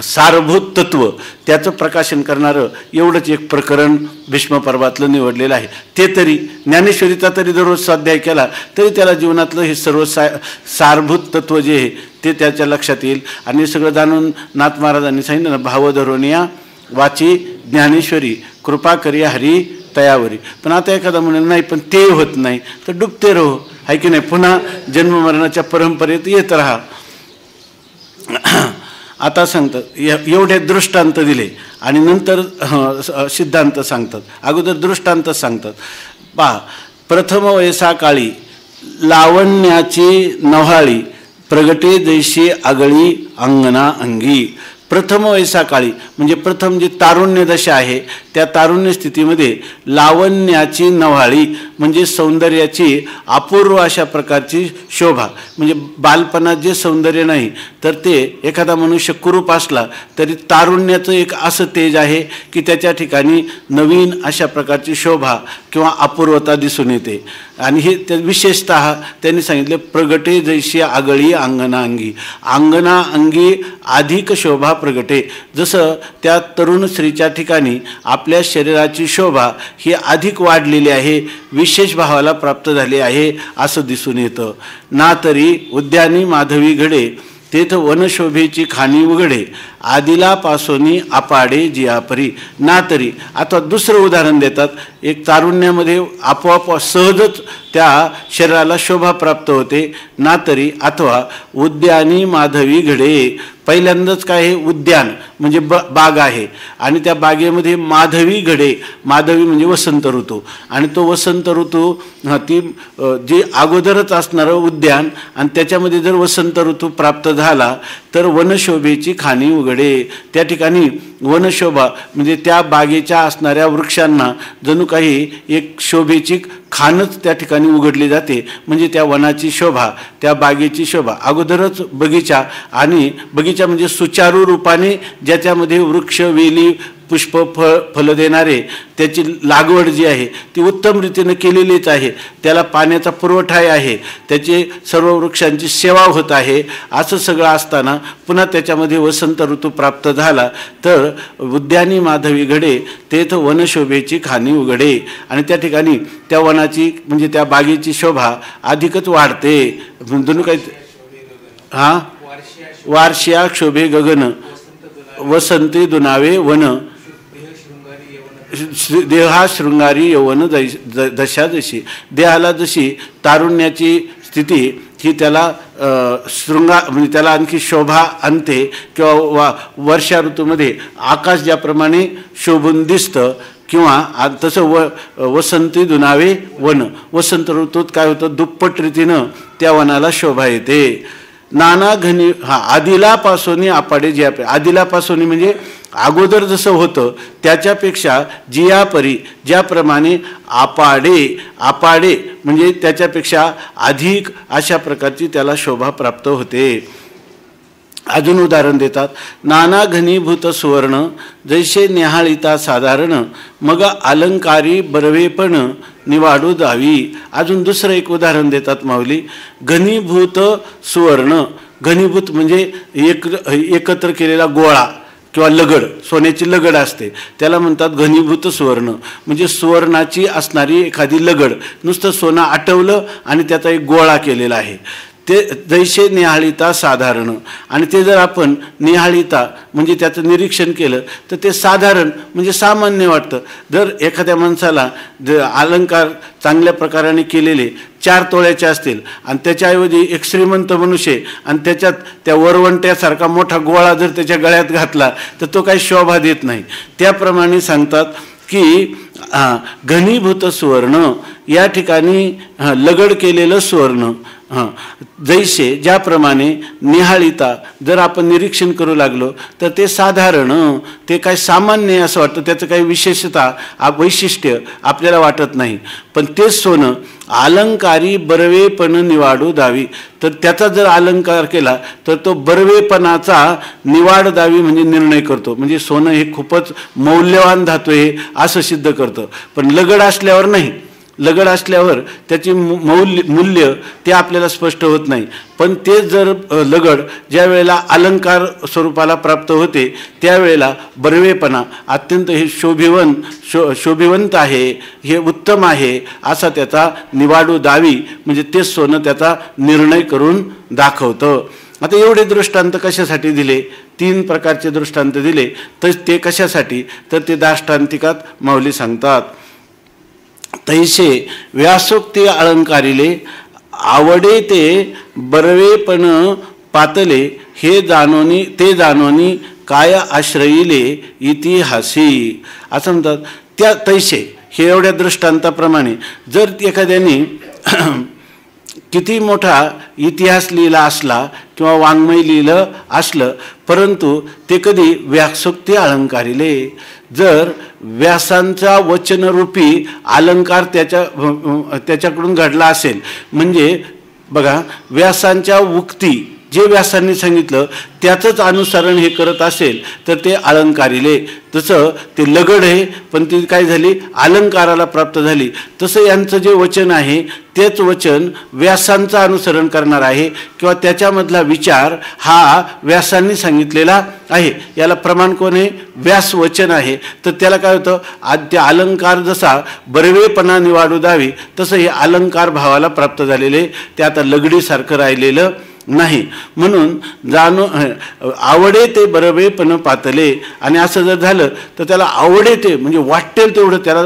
सारभूत तत्व त्याचं प्रकाशन करणारं एवढंच एक प्रकरण भीष्मपर्वातलं निवडलेलं आहे. ते तरी ज्ञानेश्वरीचा तरी दररोज स्वाध्याय केला तरी त्याला जीवनातलं हे सर्व सारभूत तत्व जे आहे ते त्याच्या लक्षात येईल. आणि सगळं जाणून नाथ महाराजांनी सांगितलं ना, भावधरोनिया वाची ज्ञानेश्वरी कृपा करी हरी तयावरी. पण आता एखादा म्हणेल नाही पण ते होत नाही, तर डुबते राहो, आहे की नाही, पुन्हा जन्ममरणाच्या परंपरेत येत राहा. आता सांगतात एवढे दृष्टांत दिले आणि नंतर सिद्धांत सांगतात. अगोदर दृष्टांत सांगतात. पहा, प्रथम वयसा काळी लावण्याची नव्हाळी प्रगटे जैशी आगळी अंगना अंगी. प्रथम वयसा काळी म्हणजे प्रथम जी तारुण्य दशा आहे त्या तारुण्य स्थितीमध्ये लावण्याची नव्हाळी म्हणजे सौंदर्याची अपूर्व अशा प्रकारची शोभा. म्हणजे बालपणात जे सौंदर्य नाही तर ते एखादा मनुष्य कुरूप असला तरी तारुण्याचं एक असं तेज आहे की त्याच्या ठिकाणी नवीन अशा प्रकारची शोभा किंवा अपूर्वता दिसून येते. आणि हे त्या विशेषतः त्यांनी सांगितले प्रगटे जैशी आगळी अंगना अंगी. अंगना अंगी अधिक शोभा प्रगटे. जसं त्या तरुण स्त्रीच्या ठिकाणी आपल्या शरीराची शोभा ही अधिक वाढलेली आहे, विशेष भावाला प्राप्त झाली आहे असं दिसून येतं. ना तरी उद्यानी माधवी घडे तेथ वनशोभेची खाणी उघडे आदिलापासोनी अपाडे जियापरी ना तरी. अथवा दुसरं उदाहरण देतात, एक तारुण्यामध्ये आपोआप सहजच त्या शरीराला शोभा प्राप्त होते ना तरी. अथवा उद्यानी माधवी घडे. पहिल्यांदाच काय आहे, उद्यान म्हणजे बाग आहे आणि त्या बागेमध्ये माधवी घडे. माधवी म्हणजे वसंत ऋतू, आणि तो वसंत ऋतू ती जे अगोदरच असणारं उद्यान आणि त्याच्यामध्ये जर वसंत ऋतू प्राप्त झाला तर वनशोभेची खाणी उघडे. त्या ठिकाणी वनशोभा म्हणजे त्या बागेच्या असणाऱ्या वृक्षांना जणू काही एक शोभेची खानच त्या ठिकाणी उघडली जाते. म्हणजे त्या वनाची शोभा, त्या बागेची शोभा. अगोदरच बगीचा, आणि बगीचा म्हणजे सुचारू रूपाने ज्याच्यामध्ये वृक्ष, वेली, पुष्प, फल देणारे त्याची लागवड जी आहे ती उत्तम रीतीने केलेलीच आहे. त्याला पाण्याचा पुरवठाही आहे, त्याचे सर्व वृक्षांची सेवा होत आहे. असं सगळं असताना पुन्हा त्याच्यामध्ये वसंत ऋतू प्राप्त झाला तर उद्यानी माधवी घडे, तेथ वनशोभेची खाणी उघडे. आणि त्या ठिकाणी त्या वनाची म्हणजे त्या बागेची शोभा अधिकच वाढते. दोन काही हां, वार्षिया शोभे गगन वसंती दुनावे वन, देहा शृंगारी यवन दशा जशी. देहाला जशी तारुण्याची स्थिती ही त्याला म्हणजे त्याला आणखी शोभा आणते. किंवा वर्षा ऋतूमध्ये आकाश ज्याप्रमाणे शोभून दिसतं, किंवा तसं वसंती दुनावे वन. वसंत ऋतूत काय होतं, दुप्पट रीतीनं त्या वनाला शोभा येते. नाना घनी आदिलापासोनी आपाडे जियापरी. आदिलापासोनी म्हणजे अगोदर जसं होतं त्याच्यापेक्षा जियापरी ज्याप्रमाणे आपाडे. आपाडे म्हणजे त्याच्यापेक्षा अधिक अशा प्रकारची त्याला शोभा प्राप्त होते. अजून उदाहरण देतात, नाना घनीभूत सुवर्ण जैसे निहाळिता साधारण मग अलंकारी बरवेपण निवाडू दावी. अजून दुसरं एक उदाहरण देतात माऊली, घनीभूत सुवर्ण. घनीभूत म्हणजे एकत्र केलेला गोळा किंवा लगड, सोन्याची लगड असते, त्याला म्हणतात घनीभूत सुवर्ण. म्हणजे सुवर्णाची असणारी एखादी लगड, नुसतं सोनं आटवलं आणि त्याचा एक गोळा केलेला आहे. ते जैसे निहाळिता साधारण. आणि ते जर आपण निहाळिता म्हणजे त्याचं निरीक्षण केलं तर ते साधारण म्हणजे सामान्य वाटतं. जर एखाद्या माणसाला अलंकार चांगल्या प्रकाराने केलेले 4 तोळ्याचे असतील आणि त्याच्याऐवजी एक श्रीमंत मनुष्य आणि त्याच्यात त्या वरवंट्यासारखा मोठा गोळा जर त्याच्या गळ्यात घातला तर तो काही शोभा देत नाही. त्याप्रमाणे सांगतात की घनीभूत सुवर्ण, या ठिकाणी लगड केलेलं सुवर्ण. जैसे ज्याप्रमाणे निहाळिता जर आपण निरीक्षण करू लागलो तर ते साधारण, ते काय सामान्य असं वाटतं, त्याचं काही विशेषता वैशिष्ट्य आपल्याला वाटत नाही. पण तेच सोनं अलंकारी बरवेपण निवाडू दावी. तर त्याचा जर अलंकार केला तर तो बरवेपणाचा निवाड दावी म्हणजे निर्णय करतो. म्हणजे सोनं हे खूपच मौल्यवान धातू आहे असं सिद्ध करतं. पण लगड असल्यावर नाही. लगड असल्यावर त्याची मूल्य ते आपल्याला स्पष्ट होत नाही. पण तेच जर लगड ज्या वेळेला अलंकार स्वरूपाला प्राप्त होते त्यावेळेला बरवेपणा अत्यंत हे शोभिवंत आहे, हे उत्तम आहे असा त्याचा निवाडू दावी म्हणजे तेच सोनं त्याचा निर्णय करून दाखवतं. आता एवढे दृष्टांत कशासाठी दिले? 3 प्रकारचे दृष्टांत दिले. तर ते कशासाठी? तर ते दाष्टांतिकात माऊली सांगतात, तैसे व्यासोक्ती अलंकारिले आवडे ते बरवेपण पातले हे जानोनी ते जानोनी काय आश्रयिले इतिहासी. असं म्हणतात. त्या तैसे हे एवढ्या दृष्टांताप्रमाणे जर एखाद्याने किती मोठा इतिहास लिहिला असला किंवा वाङ्मय लिहिलं असलं परंतु ते कधी व्यासोक्ती अलंकारिले, जर व्यासांचा वचनरूपी अलंकार त्याच्याकडून घडला असेल, म्हणजे बघा व्यासांच्या उक्ती जे व्यासांनी सांगितलं त्याचंच अनुसरण हे करत असेल तर ते अलंकारिले. तसं ते लगड आहे पण ती काय झाली, अलंकाराला प्राप्त झाली. तसं यांचं जे वचन आहे तेच वचन व्यासांचं अनुसरण करणार आहे किंवा त्याच्यामधला विचार हा व्यासांनी सांगितलेला आहे. याला प्रमाण कोण आहे? व्यास वचन आहे. तर त्याला काय होतं, ते अलंकार जसा बरवेपणा निवाडू दावी तसं हे अलंकार भावाला प्राप्त झालेले ते आता लगडीसारखं राहिलेलं नाही. म्हणून आवडे ते बरवे पण पातले, आणि असं जर झालं तर त्याला आवडे ते म्हणजे वाटेल तेवढं त्याला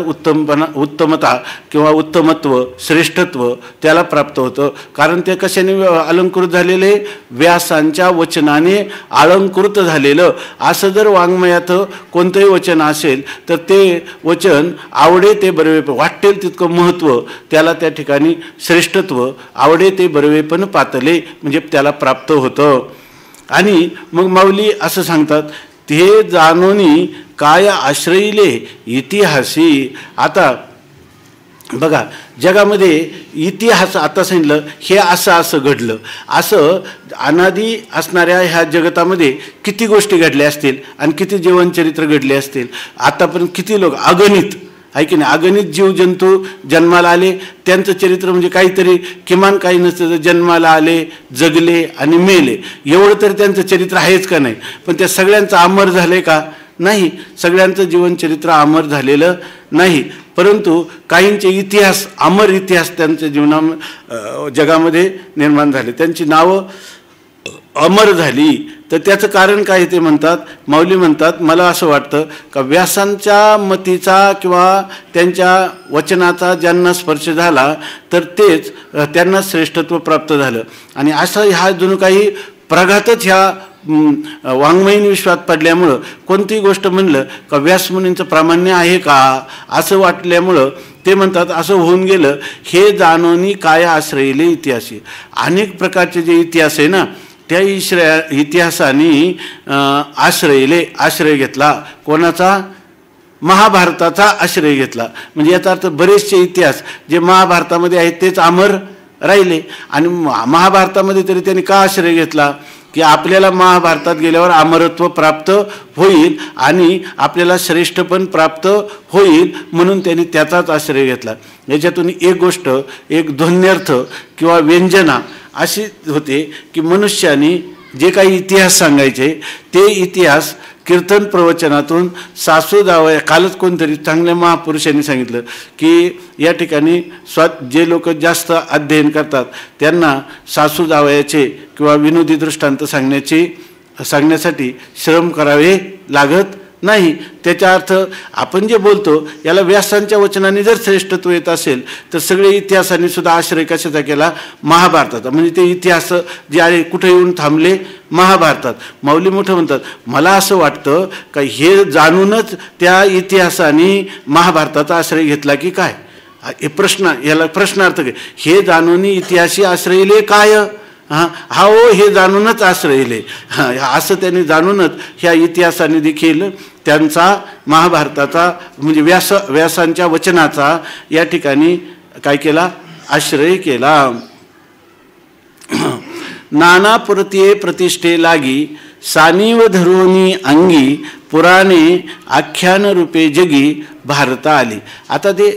उत्तमता किंवा उत्तमत्व, श्रेष्ठत्व त्याला प्राप्त होतं. कारण ते कशाने अलंकृत झालेले? व्यासांच्या वचनाने अलंकृत झालेलं. असं जर वाङ्मयात कोणतंही वचन असेल तर ते वचन आवडे ते बरवे, वाटेल तितकं महत्त्व त्याला त्या ठिकाणी, श्रेष्ठत्व आवडे ते बरवे पण पातले म्हणजे त्याला प्राप्त होतं. आणि मग माऊली असं सांगतात, ते जाणोनी काय आश्रयिले इतिहासी. आता बघा, जगामध्ये इतिहास आता सांगितलं हे असं घडलं, असं अनादी असणाऱ्या ह्या जगतामध्ये किती गोष्टी घडल्या असतील आणि किती जीवनचरित्र घडले असतील. आतापर्यंत किती लोक, अगणित आहे की नाही, अगणित जीवजंतू जन्माला आले, त्यांचं चरित्र म्हणजे काहीतरी किमान काही नसतं तर जन्माला आले, जगले आणि मेले, एवढं तरी त्यांचं चरित्र आहेच का नाही. पण त्या सगळ्यांचं अमर झालंय का? नाही. सगळ्यांचं जीवनचरित्र अमर झालेलं नाही. परंतु काहींचे इतिहास, अमर इतिहास त्यांच्या जगामध्ये निर्माण झाले, त्यांची नावं अमर झाली. तर त्याचं कारण काय ते म्हणतात, माऊली म्हणतात, मला असं वाटतं का व्यासांच्या मतीचा किंवा त्यांच्या वचनाचा ज्यांना स्पर्श झाला तर तेच त्यांना श्रेष्ठत्व प्राप्त झालं. आणि असं ह्या जणू काही प्रघातच ह्या वाङ्मयीन विश्वात पडल्यामुळं कोणतीही गोष्ट म्हणलं का व्यासमुनींचं प्रामाण्य आहे का असं वाटल्यामुळं ते म्हणतात असं होऊन गेलं. हे जाणोनी काय आश्रयिले इतिहासी. अनेक प्रकारचे जे इतिहास आहे ना, त्या इतिहासाने आश्रय घेतला. कोणाचा? महाभारताचा आश्रय घेतला. म्हणजे याचा अर्थ बरेचसे इतिहास जे महाभारतामध्ये आहेत तेच अमर राहिले. आणि महाभारतामध्ये तरी त्यांनी का आश्रय घेतला की आपल्याला महाभारतात गेल्यावर अमरत्व प्राप्त होईल आणि आपल्याला श्रेष्ठपण प्राप्त होईल, म्हणून त्यांनी त्याचाच आश्रय घेतला. याच्यातून एक गोष्ट, एक ध्वन्यर्थ किंवा व्यंजना अशी होते की मनुष्याने जे काही इतिहास सांगायचे ते इतिहास कीर्तन प्रवचनातून सासू जावया. कालच कोणतरी चांगल्या महापुरुषांनी सांगितलं की या ठिकाणी जे लोक जास्त अध्ययन करतात त्यांना सासू जावयाचे किंवा विनोदी दृष्टांत सांगण्यासाठी श्रम करावे लागत नाही. त्याचा अर्थ आपण जे बोलतो याला व्यासांच्या वचनाने जर श्रेष्ठत्व येत असेल तर सगळे इतिहासांनी सुद्धा आश्रय कशाचा केला? महाभारताचा. म्हणजे ते इतिहास जे आहे कुठे येऊन थांबले? महाभारतात. माऊली मोठं म्हणतात, मला असं वाटतं का हे जाणूनच त्या इतिहासाने महाभारताचा आश्रय घेतला की काय? हे प्रश्न, याला प्रश्नार्थ काय? हे जाणून इतिहासी आश्रयले काय? हा हो, हे जाणूनच आश्रयले. असं त्यांनी जाणूनच ह्या इतिहासाने देखील त्यांचा महाभारताचा म्हणजे व्यासांच्या वचनाचा या ठिकाणी काय केला? आश्रय केला. नाना पुरतिये प्रतिष्ठे लागी सानीव धरुनी अंगी पुराणे आख्यान रूपे जगी भारता आली. आता ते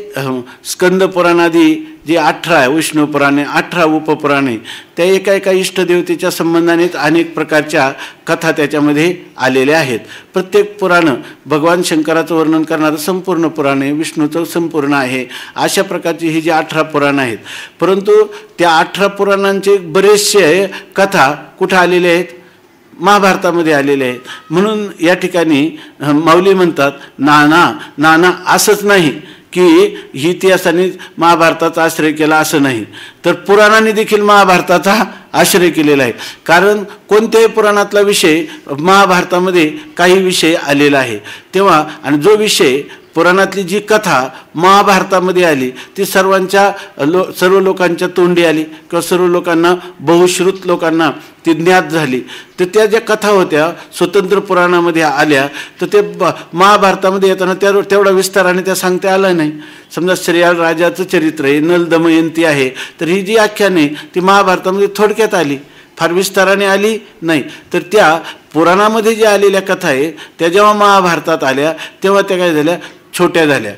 स्कंद पुराणादी जे 18 विष्णू पुराणे, 18 उपपुराणे, त्या एका इष्टदेवतेच्या संबंधानेच अनेक प्रकारच्या कथा त्याच्यामध्ये आलेल्या आहेत. प्रत्येक पुराण भगवान शंकराचं वर्णन करणारं संपूर्ण पुराण आहे, विष्णूचं संपूर्ण आहे. अशा प्रकारची ही जी 18 पुराणं आहेत. परंतु त्या 18 पुराणांचे बरेचसे कथा कुठं आलेले आहेत? महाभारतामध्ये आलेले आहेत. म्हणून या ठिकाणी माऊली म्हणतात नाना असंच नाही की ही इतिहासाने महाभारताचा आश्रय केला असं नाही, तर पुराणाने देखील महाभारताचा आश्रय केलेला आहे. कारण कोणत्याही पुराणातला विषय महाभारतामध्ये काही विषय आलेला आहे तेव्हा, आणि जो विषय पुराणातली जी कथा महाभारतामध्ये आली ती सर्व लोकांच्या तोंडी आली किंवा सर्व लोकांना, बहुश्रुत लोकांना ती ज्ञात झाली. तर त्या ज्या कथा होत्या स्वतंत्र पुराणामध्ये आल्या तर ते महाभारतामध्ये येताना तेवढा विस्ताराने त्या सांगता आलं नाही. समजा श्रेयाळ राजाचं चरित्र आहे, नल दमयंती आहे, तर ही जी आख्याने ती महाभारतामध्ये थोडक्यात आली, फार विस्ताराने आली नाही. तर त्या पुराणामध्ये ज्या आलेल्या कथा आहे त्या जेव्हा महाभारतात आल्या तेव्हा त्या काय झाल्या? छोट्या झाल्या.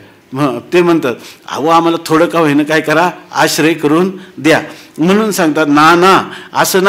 ते म्हणतात अहो आम्हाला थोडं का होईना काय करा, आश्रय करून द्या. म्हणून सांगतात नाना असं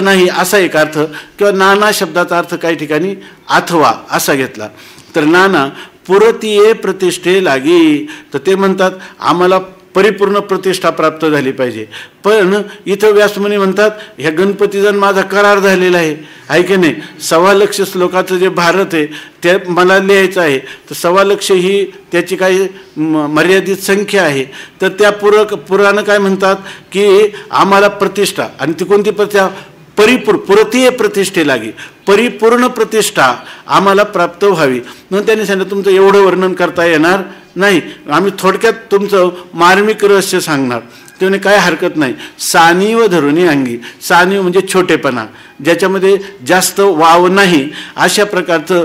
नाही असा एक अर्थ, किंवा नाना शब्दाचा अर्थ काही ठिकाणी अथवा असा घेतला. तर नाना पुरतिये प्रतिष्ठे लागी, तर ते म्हणतात आम्हाला परिपूर्ण प्रतिष्ठा प्राप्त झाली पाहिजे. पण इथं व्यासमुनी म्हणतात ह्या गणपतीचा माझा करार झालेला आहे की नाही. 1.25 श्लोकाचं जे भारत आहे ते मला लिहायचं आहे, तर 1.25 ही त्याची काही मर्यादित संख्या आहे. तर त्या पुराण काय म्हणतात की आम्हाला प्रतिष्ठा, आणि ती कोणती प्रतिष्ठा, पुरतीय प्रतिष्ठेलागी परिपूर्ण प्रतिष्ठा आम्हाला प्राप्त व्हावी. म्हणून त्यांनी सांगितलं तुमचं एवढं वर्णन करता येणार नाही, आम्ही थोडक्यात तुमचं मार्मिक रहस्य सांगणार. त्याने काय हरकत नाही. सानीव धरुणी अंगी, सानीव म्हणजे छोटेपणा, ज्याच्यामध्ये जास्त वाव नाही, अशा प्रकारचं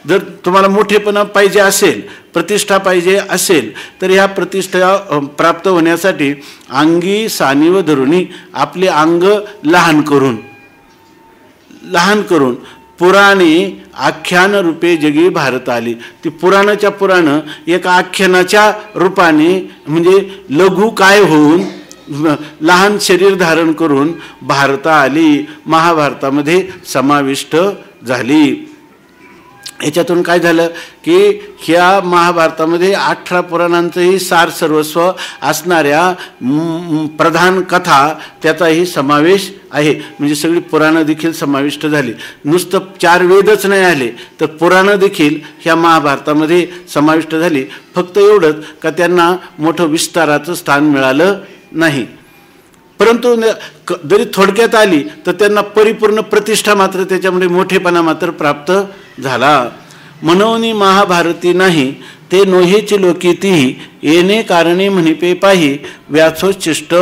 जर तुम्हाला मोठेपणा पाहिजे असेल, प्रतिष्ठा पाहिजे असेल, तर ह्या प्रतिष्ठा प्राप्त होण्यासाठी अंगी सानीव धरुणी, आपले अंग लहान करून पुराणे आख्यान रूपे जगी भारत आली. ती पुराणाच्या पुराण एका आख्यानाच्या रूपाने म्हणजे लघु काय होऊन लहान शरीर धारण करून भारता आली, महाभारतामध्ये समाविष्ट झाली. याच्यातून काय झालं की ह्या महाभारतामध्ये 18 पुराणांचंही सार सर्वस्व असणाऱ्या प्रधान कथा त्याचाही समावेश आहे. म्हणजे सगळी पुराणं देखील समाविष्ट झाली. नुसतं 4 वेदच नाही आले, तर पुराणं देखील ह्या महाभारतामध्ये समाविष्ट झाली. फक्त एवढंच का त्यांना मोठं विस्ताराचं स्थान मिळालं नाही, परंतु जरी थोडक्यात आली तर त्यांना परिपूर्ण प्रतिष्ठा मात्र, त्याच्यामध्ये मोठेपणा मात्र प्राप्त झाला. म्हणून महाभारती नाही ते नोहेची लोकीतीही येणे कारणे म्हणिपे पाही व्यासोच्छिष्ट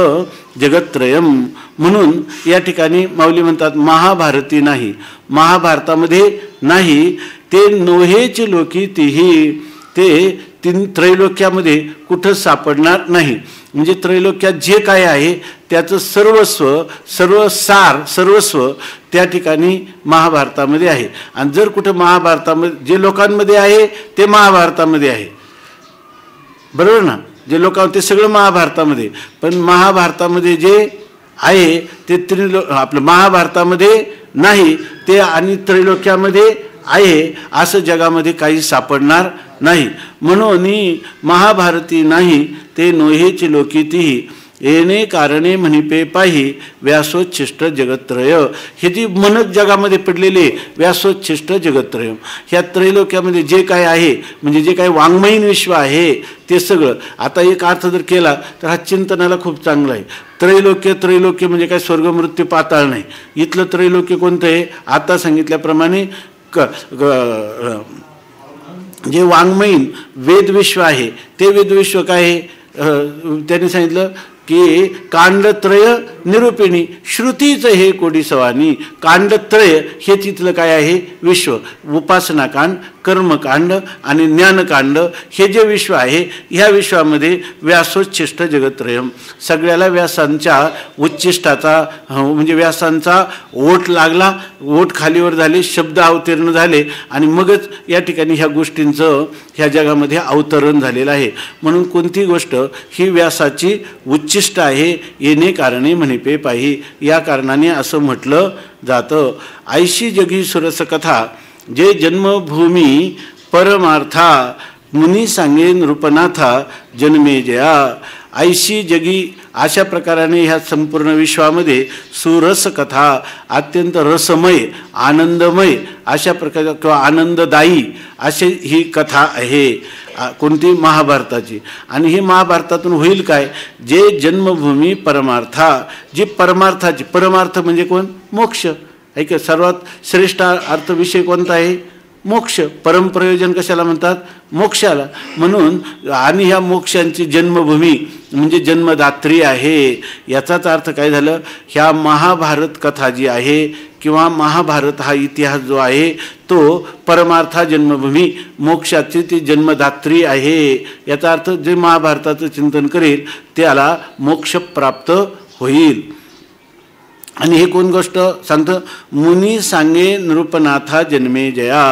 जगत्त्रयम. म्हणून या ठिकाणी माऊली म्हणतात महाभारती नाही, महाभारतामध्ये नाही ते नोहेची लोकीतीही, ते 3 त्रैलोक्यामध्ये कुठं सापडणार नाही. म्हणजे त्रैलोक्यात जे काय आहे त्याचं सर्वस्व त्या ठिकाणी महाभारतामध्ये आहे. आणि जर कुठं महाभारतामध्ये जे लोकांमध्ये आहे ते महाभारतामध्ये आहे, बरोबर ना, जे लोक ते सगळं महाभारतामध्ये, पण महाभारतामध्ये जे आहे ते आपलं महाभारतामध्ये नाही ते आणि त्रैलोक्यामध्ये आहे, असं जगामध्ये काही सापडणार नाही. म्हणून महाभारती नाही ते नोहेची लोकीतीही येणे कारणे म्हणिपे पाही व्यासोच्छिष्ट जगत्त्रय. हे जी मनक जगामध्ये पडलेले व्यासोच्छिष्ट जगत्त्रय, ह्या त्रैलोक्यामध्ये जे काय आहे म्हणजे जे काही वाङ्मयीन विश्व आहे ते सगळं. आता एक अर्थ जर केला तर हा चिंतनाला खूप चांगला आहे. त्रैलोक्य म्हणजे काय स्वर्ग मृत्यू पाताळ नाही. इथलं त्रैलोक्य कोणतं आहे, आता सांगितल्याप्रमाणे जे वाङ्मयीन वेदविश्व आहे ते वेदविश्व काय आहे, त्यांनी सांगितलं की कांडत्रय निरूपिणी श्रुतीचं हे कोडी सवानी. कांडत्रय हे तिथलं काय आहे विश्व, उपासनाकांड, कर्मकांड आणि ज्ञानकांड हे जे विश्व आहे, ह्या विश्वामध्ये व्यासोच्छिष्ट जगत्त्रयम, सगळ्याला व्यासांच्या उच्चिष्टाचा म्हणजे व्यासांचा ओठ लागला, ओठ खालीवर झाले, शब्द अवतीर्ण झाले आणि मगच या ठिकाणी ह्या गोष्टींचं ह्या जगामध्ये अवतरण झालेलं आहे. म्हणून कोणती गोष्ट ही व्यासाची उच्चिष्ट आहे, येणे कारणे म्हणिपे पाही, या कारणाने असं म्हटलं जातं. ऐशी जगी सुरस कथा जे जन्मभूमी परमार्था मुनी सांगे नृपनाथा जन्मेजया. ऐशी जगी अशा प्रकाराने ह्या संपूर्ण विश्वामध्ये सुरस कथा, अत्यंत रसमय आनंदमय अशा प्रकार किंवा आनंददायी अशी ही कथा आहे. कोणती, महाभारताची. आणि ही महाभारतातून होईल काय, जे जन्मभूमी परमार्था, जी परमार्थाची, परमार्थ म्हणजे कोण, मोक्ष. ऐक, सर्वात श्रेष्ठ अर्थ विषय कोणता आहे, मोक्ष. परमप्रयोजन कशाला म्हणतात, मोक्षाला. म्हणून आणि ह्या मोक्षांची जन्मभूमी म्हणजे जन्मदात्री आहे. याचाच अर्थ काय झालं, ह्या महाभारत कथा जी आहे किंवा महाभारत हा इतिहास जो आहे तो परमार्था जन्मभूमी, मोक्षाची ती जन्मदात्री आहे. याचा अर्थ जे महाभारताचं चिंतन करेल त्याला मोक्ष प्राप्त होईल. आणि हे कोण गोष्ट सांगतं, मुनी सांगे नृपनाथा जन्मेजया.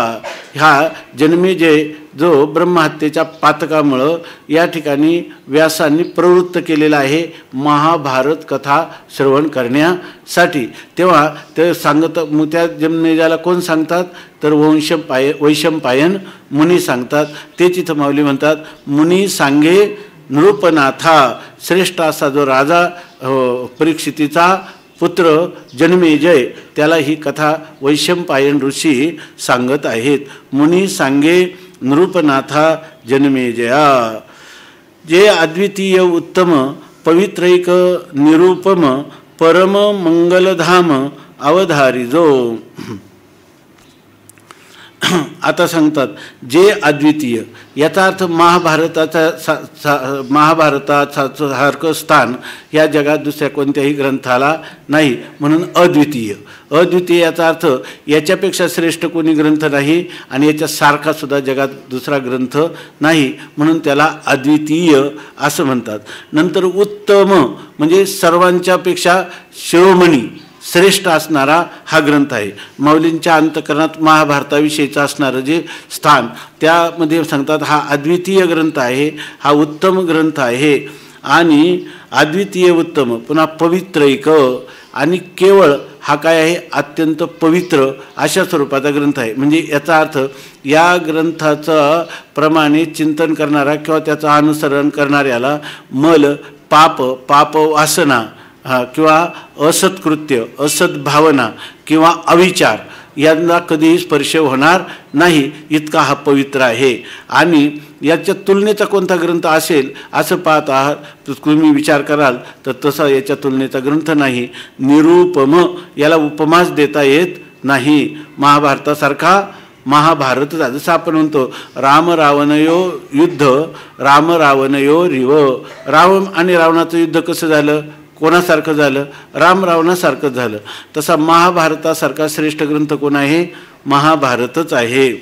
ह्या जन्मेजय जो ब्रह्महत्येच्या पातकामुळं या ठिकाणी व्यासांनी प्रवृत्त केलेला आहे महाभारत कथा श्रवण करण्यासाठी. तेव्हा ते सांगत, मग त्या जन्मेजयाला कोण सांगतात तर वैशंपायन मुनी सांगतात. ते चिथं माऊली म्हणतात मुनी सांगे नृपनाथा श्रेष्ठ असा जो राजा परीक्षितीचा पुत्र जन्मेजय, त्याला ही कथा वैशंपायन ऋषी सांगत आहेत. मुनी सांगे नृपनाथा जन्मेजया, जे अद्वितीय उत्तम पवित्रैक निरुपम परम मंगलधाम अवधारिजो. आता सांगतात जे अद्वितीय, याचा अर्थ महाभारताचं सारखं स्थान या जगात दुसऱ्या कोणत्याही ग्रंथाला नाही, म्हणून अद्वितीय. अद्वितीय याचा अर्थ याच्यापेक्षा श्रेष्ठ कोणी ग्रंथ नाही आणि याच्यासारखा सुद्धा जगात दुसरा ग्रंथ नाही, म्हणून त्याला अद्वितीय असं म्हणतात. नंतर उत्तम म्हणजे सर्वांच्यापेक्षा शिरोमणी श्रेष्ठ असणारा हा ग्रंथ आहे. माऊलींच्या अंतःकरणात महाभारताविषयीचं असणारं जे स्थान, त्यामध्ये सांगतात हा अद्वितीय ग्रंथ आहे, हा उत्तम ग्रंथ आहे. आणि अद्वितीय उत्तम पुन्हा पवित्रैक आणि केवळ हा काय आहे, अत्यंत पवित्र अशा स्वरूपाचा ग्रंथ आहे. म्हणजे याचा अर्थ या ग्रंथाचं प्रमाणे चिंतन करणारा किंवा त्याचं अनुसरण करणाऱ्याला मल पाप वासना किंवा असत्कृत्य असद्भावना किंवा अविचार यांना कधीही स्पर्श होणार नाही, इतका हा पवित्र आहे. आणि याच्या तुलनेचा कोणता ग्रंथ असेल असं पाहत आहात तुम्ही विचार कराल तर तसा याच्या तुलनेचा ग्रंथ नाही. निरुपम याला उपमाच देता येत नाही. महाभारतासारखा महाभारत, जसं आपण म्हणतो राम रावणयो युद्ध, राम रावणयो रिव. रावण आणि रावणाचं युद्ध कसं झालं, कोणासारखं झालं, राम रावणासारखं झालं. तसा महाभारतासारखा श्रेष्ठ ग्रंथ कोण आहे, महाभारतच आहे.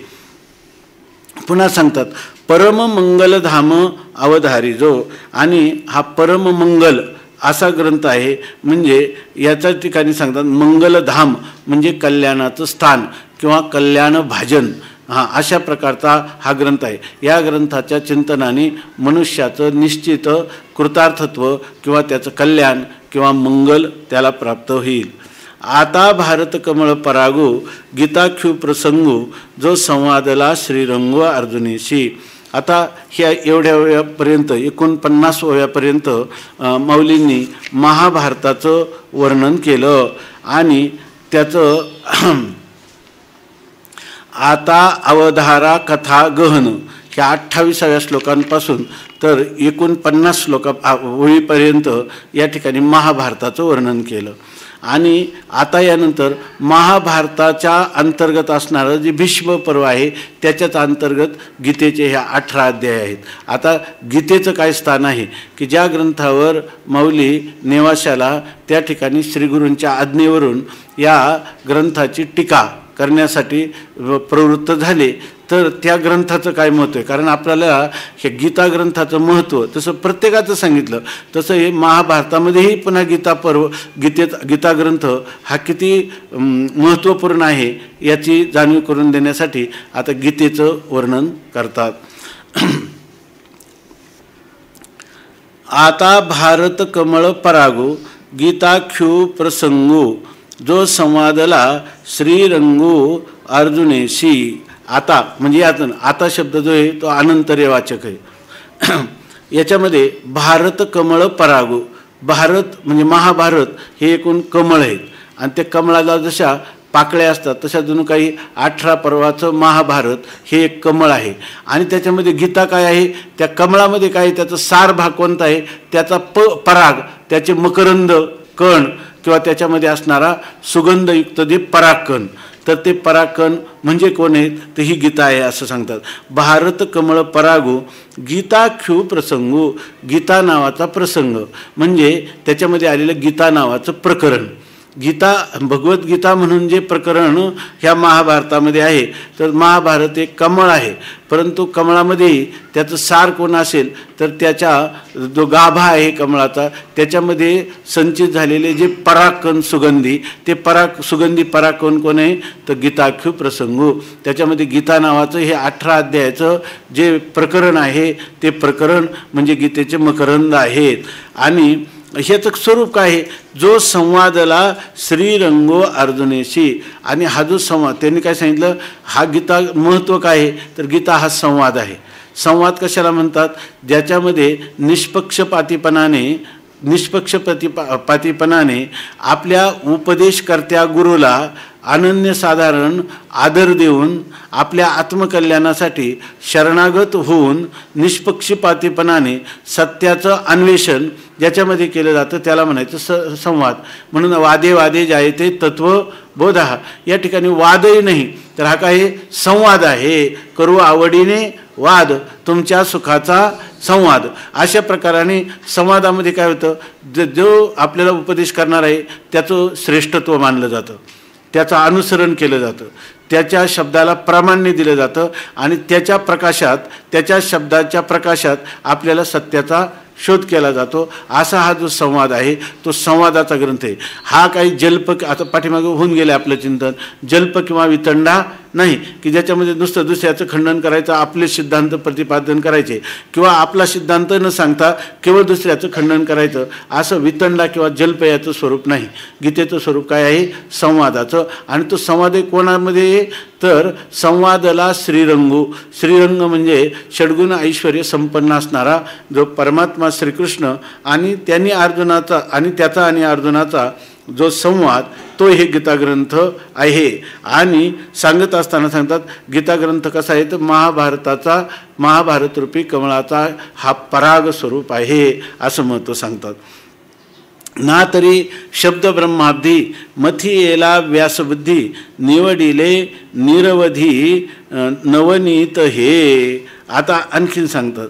पुन्हा सांगतात परम मंगलधाम अवधारिजो, आणि हा परम मंगल असा ग्रंथ आहे. म्हणजे याच्या ठिकाणी सांगतात मंगलधाम म्हणजे कल्याणाचं स्थान किंवा कल्याण भाजन, अशा प्रकारचा हा ग्रंथ आहे. या ग्रंथाच्या चिंतनाने मनुष्याचं निश्चित कृतार्थत्व किंवा त्याचं कल्याण किंवा मंगल त्याला प्राप्त होईल. आता भारत कमळ परागो गीताख्यू प्रसंगो जो संवादला श्रीरंगो अर्जुनीशी. आता ह्या एवढ्या वेळापर्यंत 49 ओव्यापर्यंत माऊलींनी महाभारताचं वर्णन केलं आणि त्याचं आता अवधारा कथा गहन ह्या 28व्या श्लोकांपासून तर 49 ओळीपर्यंत या ठिकाणी महाभारताचं वर्णन केलं. आणि आता यानंतर महाभारताच्या अंतर्गत असणारं जे भीष्म पर्व आहे त्याच्याच अंतर्गत गीतेचे ह्या 18 अध्याय आहेत. आता गीतेचं काय स्थान आहे की ज्या ग्रंथावर माऊली नेवाशाला त्या ठिकाणी श्रीगुरूंच्या आज्ञेवरून या ग्रंथाची टीका करण्यासाठी प्रवृत्त झाले, तर त्या ग्रंथाचं काय महत्त्व आहे. कारण आपल्याला हे गीता ग्रंथाचं महत्त्व तसं प्रत्येकाचं सांगितलं, तसं हे महाभारतामध्येही पुन्हा गीता ग्रंथ हा किती महत्त्वपूर्ण आहे याची जाणीव करून देण्यासाठी आता गीतेचं वर्णन करतात. आता भारत कमळ परागो गीताख्यू प्रसंगो जो संवादला श्रीरंगो अर्जुनेशी. आता म्हणजे आता शब्द जो आहे तो अनंतर्यवाचक आहे. याच्यामध्ये भारत कमळ परागो, भारत म्हणजे महाभारत हे एकूण कमळ आहेत आणि त्या कमळाला जशा पाकळ्या असतात तशा जणू काही 18 पर्वाचं महाभारत हे एक कमळ आहे. आणि त्याच्यामध्ये गीता काय आहे, त्या कमळामध्ये काय, त्याचं सार भाग कोणता आहे, त्याचा पराग, त्याचे मकरंद कण किंवा त्याच्यामध्ये असणारा सुगंधयुक्त जे परागकण, तर ते परागकण म्हणजे कोण आहेत, तर ही गीता आहे असं सांगतात. भारत कमळ परागो गीताख्यू प्रसंगो, गीता नावाचा प्रसंग म्हणजे त्याच्यामध्ये आलेलं गीता नावाचं प्रकरण. गीता भगवद्गीता म्हणून जे प्रकरण ह्या महाभारतामध्ये आहे, तर महाभारत एक कमळ आहे, परंतु कमळामध्येही त्याचं सार कोण असेल तर त्याच्या जो गाभा आहे कमळाचा त्याच्यामध्ये संचित झालेले जे परागकण सुगंधी, ते सुगंधी परागकण कोण आहे तर गीताख्यू प्रसंगो. त्याच्यामध्ये गीता नावाचं हे 18 अध्यायाचं जे प्रकरण आहे ते प्रकरण म्हणजे गीतेचे मकरंद आहेत. आणि ह्याचं स्वरूप काय आहे, जो संवादला श्रीरंगो अर्जुनेशी. आणि हा जो संवाद त्यांनी काय सांगितलं, हा गीता महत्त्व काय आहे तर गीता हा संवाद आहे. संवाद कशाला म्हणतात? ज्याच्यामध्ये निष्पक्षपातीपणाने आपल्या उपदेशकर्त्या गुरुला अनन्यसाधारण आदर देऊन आपल्या आत्मकल्याणासाठी शरणागत होऊन निष्पक्षपातीपणाने सत्याचं अन्वेषण ज्याच्यामध्ये केलं जातं त्याला म्हणायचं संवाद. म्हणून वादे वादे जायते तत्वबोधः. या ठिकाणी वादही नाही तर हा काय संवाद आहे. करू आवडीने वाद तुमच्या सुखाचा संवाद. अशा प्रकाराने संवादामध्ये काय होतं, जो आपल्याला उपदेश करणार आहे त्याचं श्रेष्ठत्व मानलं जातं, त्याचं अनुसरण केलं जातं, त्याच्या शब्दाला प्रामाण्य दिलं जातं आणि त्याच्या शब्दाच्या प्रकाशात आपल्याला सत्याचा शोध केला जातो. असा हा जो संवाद आहे तो संवादाचा ग्रंथ आहे. हा काही जल्प, आता पाठीमागे होऊन गेले आपलं चिंतन, जल्प किंवा वितंडा नाही की ज्याच्यामध्ये नुसतं दुसऱ्याचं खंडन करायचं, आपले सिद्धांत प्रतिपादन करायचे किंवा आपला सिद्धांत न सांगता केवळ दुसऱ्याचं खंडन करायचं, असं वितंडा किंवा जल्प याचं स्वरूप नाही. गीतेचं स्वरूप काय आहे? संवादाचं. आणि तो संवाद कोणामध्ये? तर संवादला श्रीरंग म्हणजे षड्गुण ऐश्वर्य संपन्न असणारा जो परमात्मा श्रीकृष्ण आणि त्याचा आणि अर्जुनाचा जो संवाद तो हे गीताग्रंथ आहे. आणि सांगत असताना सांगतात गीता ग्रंथ कसा आहे तर महाभारत रूपी कमळाचा हा पराग स्वरूप आहे असं महत्त्व सांगतात. ना तरी शब्द ब्रह्माब्धी मथी येला व्यासबुद्धी निवडिले निरवधी नवनीत हे. आता आणखीन सांगतात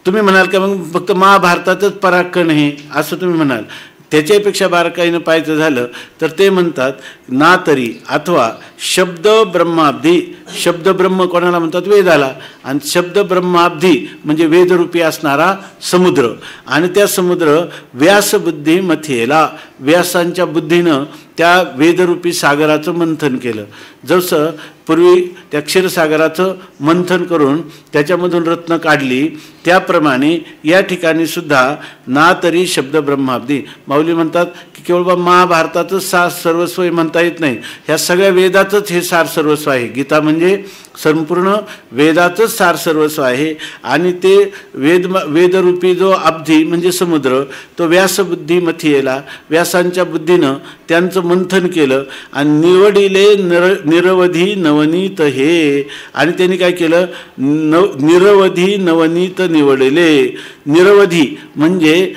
तुम्ही म्हणाल का मग फक्त महाभारतातच पराक्रम आहे असं तुम्ही म्हणाल. त्याच्यापेक्षा बारकाईनं पाहायचं झालं तर ते म्हणतात ना तरी अथवा शब्द ब्रह्माब्धी. शब्द ब्रह्म कोणाला म्हणतात? वेदाला. आणि शब्द ब्रह्माब्धी म्हणजे वेदरूपी असणारा समुद्र. आणि त्या समुद्र व्यासबुद्धी मथेला, व्यासांच्या बुद्धीनं त्या वेदरूपी सागराचं मंथन केलं. जसं पूर्वी त्या क्षीरसागराचं मंथन करून त्याच्यामधून रत्न काढली त्याप्रमाणे या ठिकाणी सुद्धा ना तरी शब्द ब्रह्माब्धी. माऊली म्हणतात की केवळ महाभारताचं सार सर्वस्व म्हणता येत नाही, ह्या सगळ्या वेदाचंच हे सार सर्वस्व आहे. गीता म्हणजे संपूर्ण वेदाचंच सार सर्वस्व आहे. आणि ते वेदरूपी जो अब्धी म्हणजे समुद्र तो व्यासबुद्धी मथियेला, व्यासांच्या बुद्धीनं त्यांचं मंथन केलं आणि निवडिले निरवधी नवनीत हे. आणि त्यांनी काय केलं? निरवधी नवनीत निवडले. निरवधी म्हणजे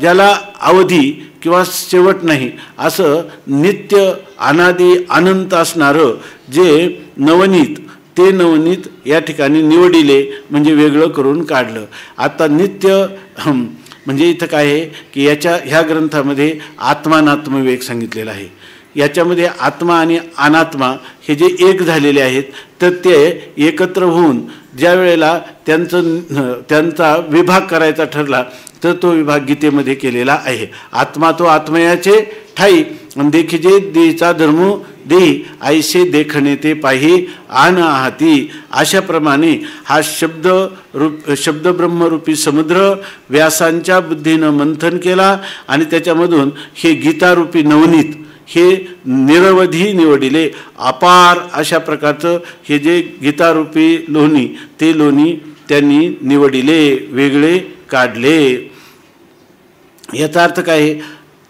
ज्याला अवधी किंवा शेवट नाही असं नित्य अनादी अनंत असणारं जे नवनीत, ते नवनीत या ठिकाणी निवडिले म्हणजे वेगळं करून काढलं. आता नित्य म्हणजे इथं काय आहे की ह्या ग्रंथामध्ये आत्मानात्मविवेक सांगितलेला आहे. याच्यामध्ये आत्मा आणि अनात्मा हे जे एक झालेले आहेत तर ते एकत्र होऊन ज्या वेळेला त्यांचा विभाग करायचा ठरला तर तो विभाग गीतेमध्ये केलेला आहे. आत्मा तो आत्मयाचे ठाई देखिजे देचा धर्म देही ऐसे देखणे ते पाही आन आहाती. अशाप्रमाणे हा शब्द ब्रह्मरूपी समुद्र व्यासांच्या बुद्धीनं मंथन केला आणि त्याच्यामधून हे गीतारूपी नवनीत हे निरवधी निवडिले. अपार अशा प्रकारचं हे जे गीतारूपी लोणी ते लोणी त्यांनी निवडिले, वेगळे काढले. याचा अर्थ काय आहे?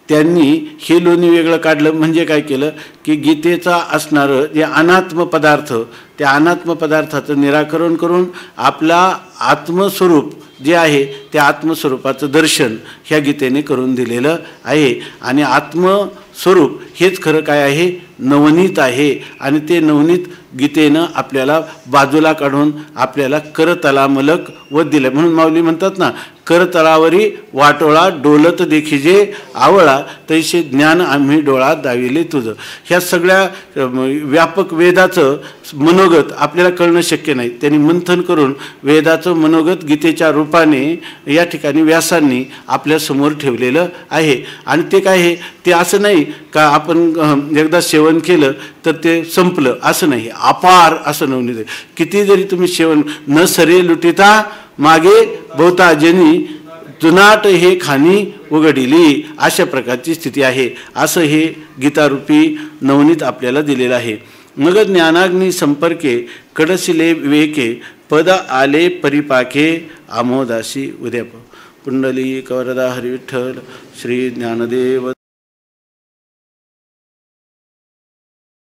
त्यांनी हे लोणी वेगळं काढलं म्हणजे काय केलं की गीतेचा असणारं जे अनात्म पदार्थ त्या अनात्म पदार्थाचं निराकरण करून आपला आत्मस्वरूप जे आहे त्या आत्मस्वरूपाचं दर्शन ह्या गीतेने करून दिलेलं आहे. आणि आत्मस्वरूप हेच खरं काय आहे? नवनीत आहे. आणि ते नवनीत गीतेनं आपल्याला बाजूला काढून आपल्याला करतलामलक वध दिलं. म्हणून माऊली म्हणतात ना, करतलावरी वाटोळा डोलत देखिजे आवळा तैसे ज्ञान आम्ही डोळा दाविले तुझं. ह्या सगळ्या व्यापक वेदाचं मनोगत आपल्याला कळणं शक्य नाही. त्यांनी मंथन करून वेदाचं मनोगत गीतेच्या रूपाने या ठिकाणी व्यासांनी आपल्यासमोर ठेवलेलं आहे. आणि ते काय आहे? ते असं नाही का आपण एकदा सेवन केलं तर ते संपलं असं नाही. अपार असं नवनीत. किती जरी तुम्ही सेवन न सरे लुटिता मागे बहुता जनी जुनाट हे खाणी उघडिली, अशा प्रकारची स्थिती आहे. असं हे गीतारूपी नवनीत आपल्याला दिलेलं आहे. मग ज्ञानाग्नी संपर्के कडसिले विवेके पद आले परिपाके आमोदासी उद्याप. पुंडलिक वरदा हरी विठ्ठल. श्री ज्ञानदेव